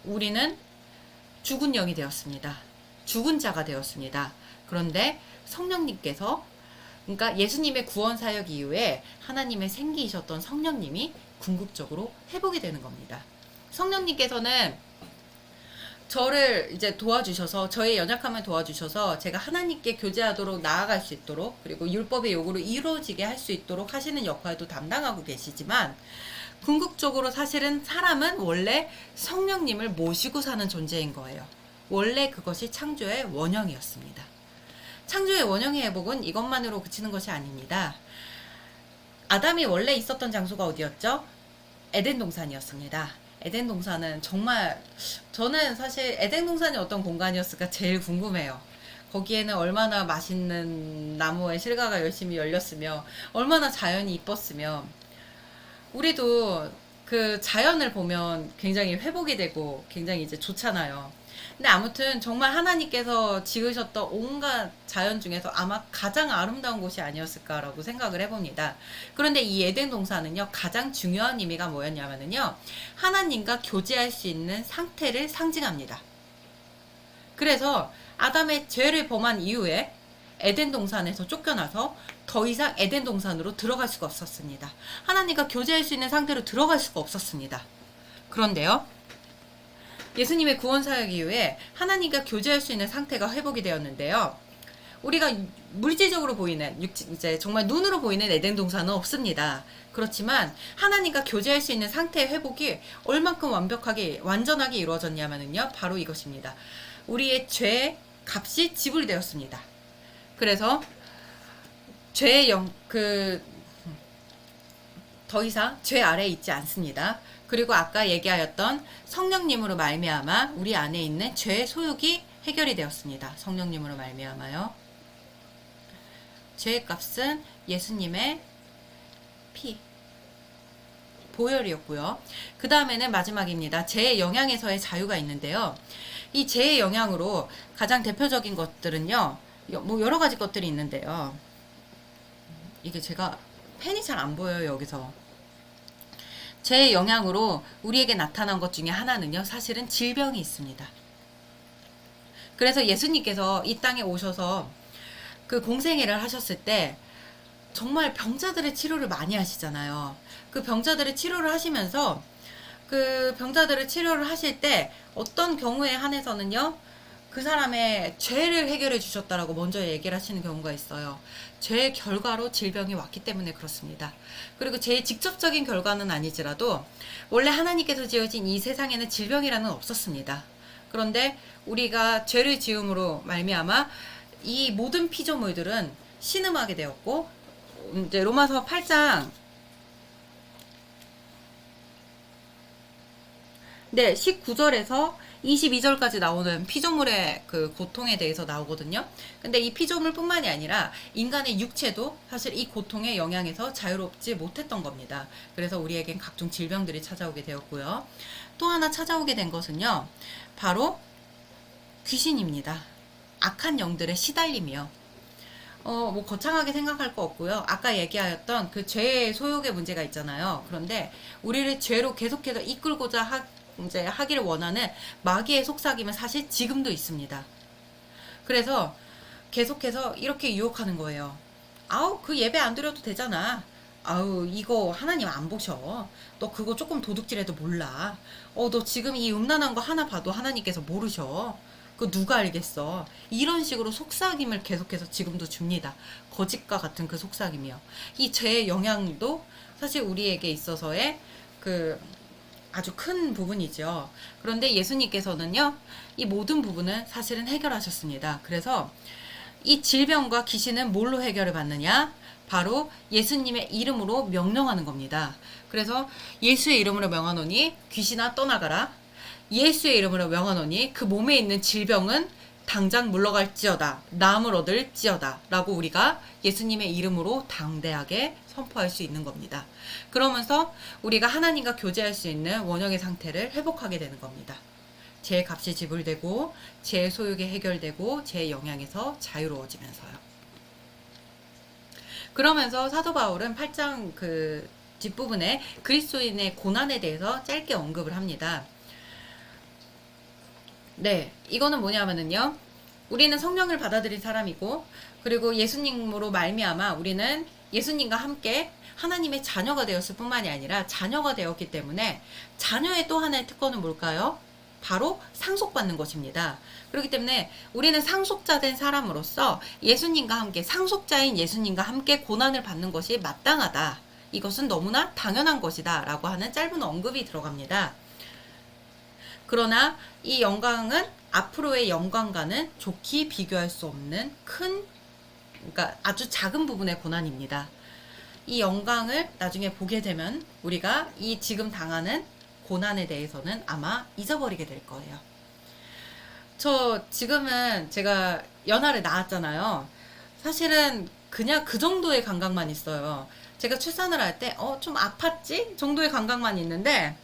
우리는 죽은 영이 되었습니다. 죽은 자가 되었습니다. 그런데 성령님께서, 그러니까 예수님의 구원 사역 이후에 하나님의 생기이셨던 성령님이 궁극적으로 회복이 되는 겁니다. 성령님께서는 저를 이제 도와주셔서, 저의 연약함을 도와주셔서 제가 하나님께 교제하도록 나아갈 수 있도록, 그리고 율법의 요구로 이루어지게 할 수 있도록 하시는 역할도 담당하고 계시지만, 궁극적으로 사실은 사람은 원래 성령님을 모시고 사는 존재인 거예요. 원래 그것이 창조의 원형이었습니다. 창조의 원형의 회복은 이것만으로 그치는 것이 아닙니다. 아담이 원래 있었던 장소가 어디였죠? 에덴 동산이었습니다. 에덴 동산은 정말, 저는 사실 에덴 동산이 어떤 공간이었을까 제일 궁금해요. 거기에는 얼마나 맛있는 나무의 실과가 열심히 열렸으며, 얼마나 자연이 이뻤으며, 우리도 그 자연을 보면 굉장히 회복이 되고 굉장히 이제 좋잖아요. 근데 아무튼 정말 하나님께서 지으셨던 온갖 자연 중에서 아마 가장 아름다운 곳이 아니었을까라고 생각을 해봅니다. 그런데 이 에덴 동산은요, 가장 중요한 의미가 뭐였냐면요, 하나님과 교제할 수 있는 상태를 상징합니다. 그래서 아담의 죄를 범한 이후에 에덴 동산에서 쫓겨나서 더 이상 에덴 동산으로 들어갈 수가 없었습니다. 하나님과 교제할 수 있는 상태로 들어갈 수가 없었습니다. 그런데요, 예수님의 구원 사역 이후에 하나님과 교제할 수 있는 상태가 회복이 되었는데요. 우리가 물질적으로 보이는, 이제 정말 눈으로 보이는 에덴 동산은 없습니다. 그렇지만 하나님과 교제할 수 있는 상태의 회복이 얼만큼 완벽하게, 완전하게 이루어졌냐면요, 바로 이것입니다. 우리의 죄 값이 지불되었습니다. 그래서 죄의 더 이상 죄 아래에 있지 않습니다. 그리고 아까 얘기하였던 성령님으로 말미암아 우리 안에 있는 죄의 소욕이 해결이 되었습니다. 성령님으로 말미암아요. 죄의 값은 예수님의 피, 보혈이었고요. 그 다음에는 마지막입니다. 죄의 영향에서의 자유가 있는데요. 이 죄의 영향으로 가장 대표적인 것들은요, 뭐 여러 가지 것들이 있는데요. 이게 제가 펜이 잘 안 보여요, 여기서. 죄의 영향으로 우리에게 나타난 것 중에 하나는요, 사실은 질병이 있습니다. 그래서 예수님께서 이 땅에 오셔서 그 공생애를 하셨을 때 정말 병자들의 치료를 많이 하시잖아요. 그 병자들의 치료를 하시면서, 그 병자들의 치료를 하실 때 어떤 경우에 한해서는요, 그 사람의 죄를 해결해 주셨다라고 먼저 얘기를 하시는 경우가 있어요. 죄의 결과로 질병이 왔기 때문에 그렇습니다. 그리고 죄의 직접적인 결과는 아니지라도 원래 하나님께서 지어진 이 세상에는 질병이라는 없었습니다. 그런데 우리가 죄를 지음으로 말미암아 이 모든 피조물들은 신음하게 되었고, 이제 로마서 8장 19절에서 22절까지 나오는 피조물의 그 고통에 대해서 나오거든요. 근데 이 피조물뿐만이 아니라 인간의 육체도 사실 이 고통의 영향에서 자유롭지 못했던 겁니다. 그래서 우리에겐 각종 질병들이 찾아오게 되었고요. 또 하나 찾아오게 된 것은요, 바로 귀신입니다. 악한 영들의 시달림이요. 뭐 거창하게 생각할 거 없고요. 아까 얘기하였던 그 죄의 소욕의 문제가 있잖아요. 그런데 우리를 죄로 계속해서 이끌고자 이제 하기를 원하는 마귀의 속삭임은 사실 지금도 있습니다. 그래서 계속해서 이렇게 유혹하는 거예요. 아우, 그 예배 안 드려도 되잖아. 아우, 이거 하나님 안 보셔. 너 그거 조금 도둑질해도 몰라. 너 지금 이 음란한 거 하나 봐도 하나님께서 모르셔. 그 누가 알겠어. 이런 식으로 속삭임을 계속해서 지금도 줍니다. 거짓과 같은 그 속삭임이요. 이 죄의 영향도 사실 우리에게 있어서의 그 아주 큰 부분이죠. 그런데 예수님께서는요, 이 모든 부분은 사실은 해결하셨습니다. 그래서 이 질병과 귀신은 뭘로 해결을 받느냐? 바로 예수님의 이름으로 명령하는 겁니다. 그래서 예수의 이름으로 명하노니 귀신아 떠나가라. 예수의 이름으로 명하노니 그 몸에 있는 질병은 당장 물러갈지어다. 나음을 얻을지어다. 라고 우리가 예수님의 이름으로 당대하게 선포할 수 있는 겁니다. 그러면서 우리가 하나님과 교제할 수 있는 원형의 상태를 회복하게 되는 겁니다. 제 값이 지불되고 제 소욕이 해결되고 제 영향에서 자유로워지면서요. 그러면서 사도 바울은 8장 그 뒷부분에 그리스도인의 고난에 대해서 짧게 언급을 합니다. 네, 이거는 뭐냐면은요. 우리는 성령을 받아들인 사람이고, 그리고 예수님으로 말미암아 우리는 예수님과 함께 하나님의 자녀가 되었을 뿐만이 아니라 자녀가 되었기 때문에 자녀의 또 하나의 특권은 뭘까요? 바로 상속받는 것입니다. 그렇기 때문에 우리는 상속자 된 사람으로서 예수님과 함께, 상속자인 예수님과 함께 고난을 받는 것이 마땅하다. 이것은 너무나 당연한 것이다. 라고 하는 짧은 언급이 들어갑니다. 그러나 이 영광은 앞으로의 영광과는 좋게 비교할 수 없는 그러니까 아주 작은 부분의 고난입니다. 이 영광을 나중에 보게 되면 우리가 이 지금 당하는 고난에 대해서는 아마 잊어버리게 될 거예요. 저 지금은 제가 연하를 낳았잖아요. 사실은 그냥 그 정도의 감각만 있어요. 제가 출산을 할 때 좀 아팠지? 정도의 감각만 있는데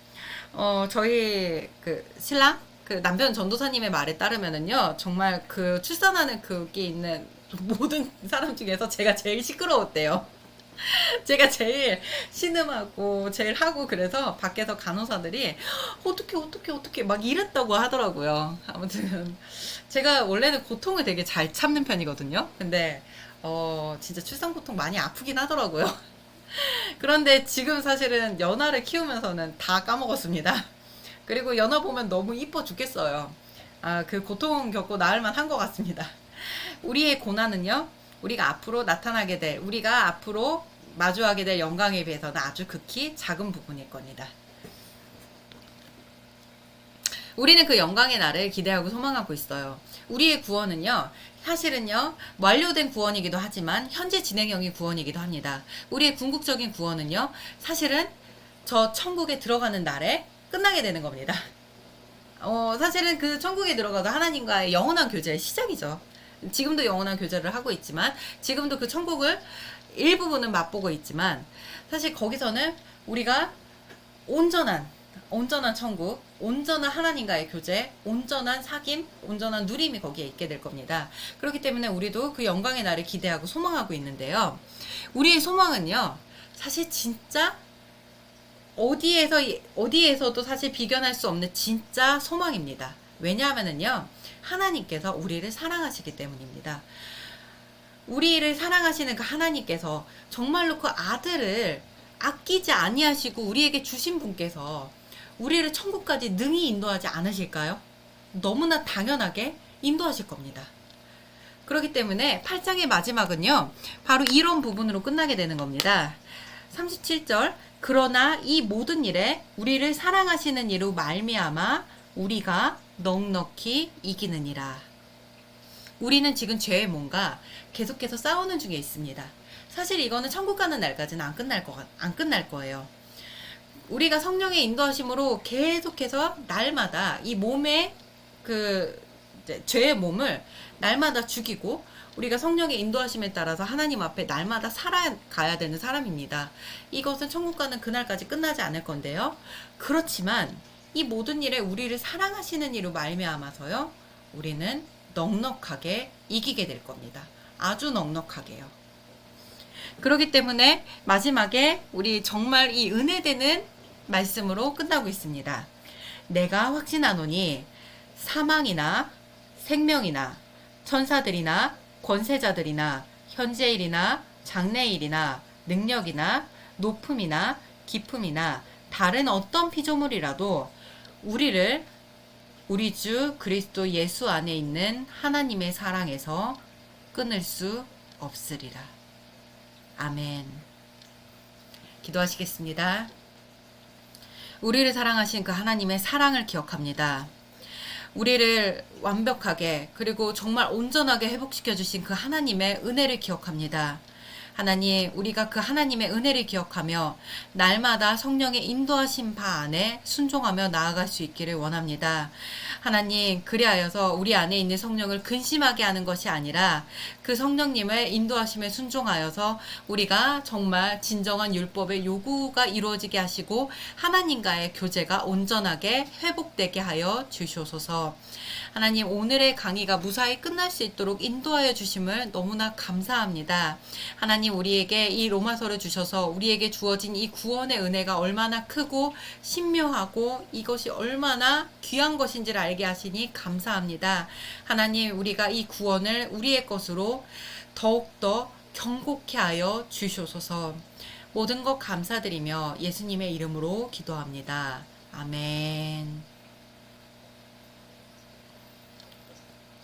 저희 그 신랑 그 남편 전도사님의 말에 따르면은요, 정말 그 출산하는 그게 있는 모든 사람 중에서 제가 제일 시끄러웠대요. 제가 제일 신음하고 제일 하고, 그래서 밖에서 간호사들이 어떻게 막 이랬다고 하더라고요. 아무튼 제가 원래는 고통을 되게 잘 참는 편이거든요. 근데 진짜 출산 고통 많이 아프긴 하더라고요. 그런데 지금 사실은 연하를 키우면서는 다 까먹었습니다. 그리고 연하 보면 너무 이뻐 죽겠어요. 그 고통 겪고 나을만 한 것 같습니다. 우리의 고난은요, 우리가 앞으로 나타나게 될, 우리가 앞으로 마주하게 될 영광에 비해서는 아주 극히 작은 부분일 겁니다. 우리는 그 영광의 날을 기대하고 소망하고 있어요. 우리의 구원은요, 사실은요, 완료된 구원이기도 하지만 현재 진행형의 구원이기도 합니다. 우리의 궁극적인 구원은요, 사실은 저 천국에 들어가는 날에 끝나게 되는 겁니다. 사실은 그 천국에 들어가도 하나님과의 영원한 교제의 시작이죠. 지금도 영원한 교제를 하고 있지만, 지금도 그 천국을 일부분은 맛보고 있지만, 사실 거기서는 우리가 온전한 천국, 온전한 하나님과의 교제, 온전한 사귐, 온전한 누림이 거기에 있게 될 겁니다. 그렇기 때문에 우리도 그 영광의 날을 기대하고 소망하고 있는데요. 우리의 소망은요, 사실 진짜 어디에서도 사실 비견할 수 없는 진짜 소망입니다. 왜냐하면은요, 하나님께서 우리를 사랑하시기 때문입니다. 우리를 사랑하시는 그 하나님께서 정말로 그 아들을 아끼지 아니하시고 우리에게 주신 분께서 우리를 천국까지 능히 인도하지 않으실까요? 너무나 당연하게 인도하실 겁니다. 그렇기 때문에 8장의 마지막은요, 바로 이런 부분으로 끝나게 되는 겁니다. 37절, 그러나 이 모든 일에 우리를 사랑하시는 이로 말미암아 우리가 넉넉히 이기느니라. 우리는 지금 죄의 몸과 계속해서 싸우는 중에 있습니다. 사실 이거는 천국 가는 날까지는 안 끝날 거예요. 우리가 성령의 인도하심으로 계속해서 날마다 이 몸의 죄의 몸을 날마다 죽이고, 우리가 성령의 인도하심에 따라서 하나님 앞에 날마다 살아가야 되는 사람입니다. 이것은 천국 가는 그날까지 끝나지 않을 건데요. 그렇지만 이 모든 일에 우리를 사랑하시는 이로 말미암아서요, 우리는 넉넉하게 이기게 될 겁니다. 아주 넉넉하게요. 그렇기 때문에 마지막에 우리 정말 이 은혜되는 말씀으로 끝나고 있습니다. 내가 확신하노니 사망이나 생명이나 천사들이나 권세자들이나 현재일이나 장래일이나 능력이나 높음이나 깊음이나 다른 어떤 피조물이라도 우리를 우리 주 그리스도 예수 안에 있는 하나님의 사랑에서 끊을 수 없으리라. 아멘. 기도하시겠습니다. 우리를 사랑하신 그 하나님의 사랑을 기억합니다. 우리를 완벽하게 그리고 정말 온전하게 회복시켜 주신 그 하나님의 은혜를 기억합니다. 하나님, 우리가 그 하나님의 은혜를 기억하며 날마다 성령의 인도하신 바 안에 순종하며 나아갈 수 있기를 원합니다. 하나님, 그리하여서 우리 안에 있는 성령을 근심하게 하는 것이 아니라 그 성령님의 인도하심에 순종하여서 우리가 정말 진정한 율법의 요구가 이루어지게 하시고 하나님과의 교제가 온전하게 회복되게 하여 주시옵소서. 하나님, 오늘의 강의가 무사히 끝날 수 있도록 인도하여 주심을 너무나 감사합니다. 하나님, 우리에게 이 로마서를 주셔서 우리에게 주어진 이 구원의 은혜가 얼마나 크고 신묘하고 이것이 얼마나 귀한 것인지를 알게 하시니 감사합니다. 하나님, 우리가 이 구원을 우리의 것으로 더욱더 경고케 하여 주시옵소서. 모든 것 감사드리며 예수님의 이름으로 기도합니다. 아멘.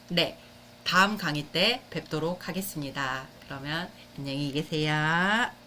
네, 다음 강의 때 뵙도록 하겠습니다. 그러면 안녕히 계세요.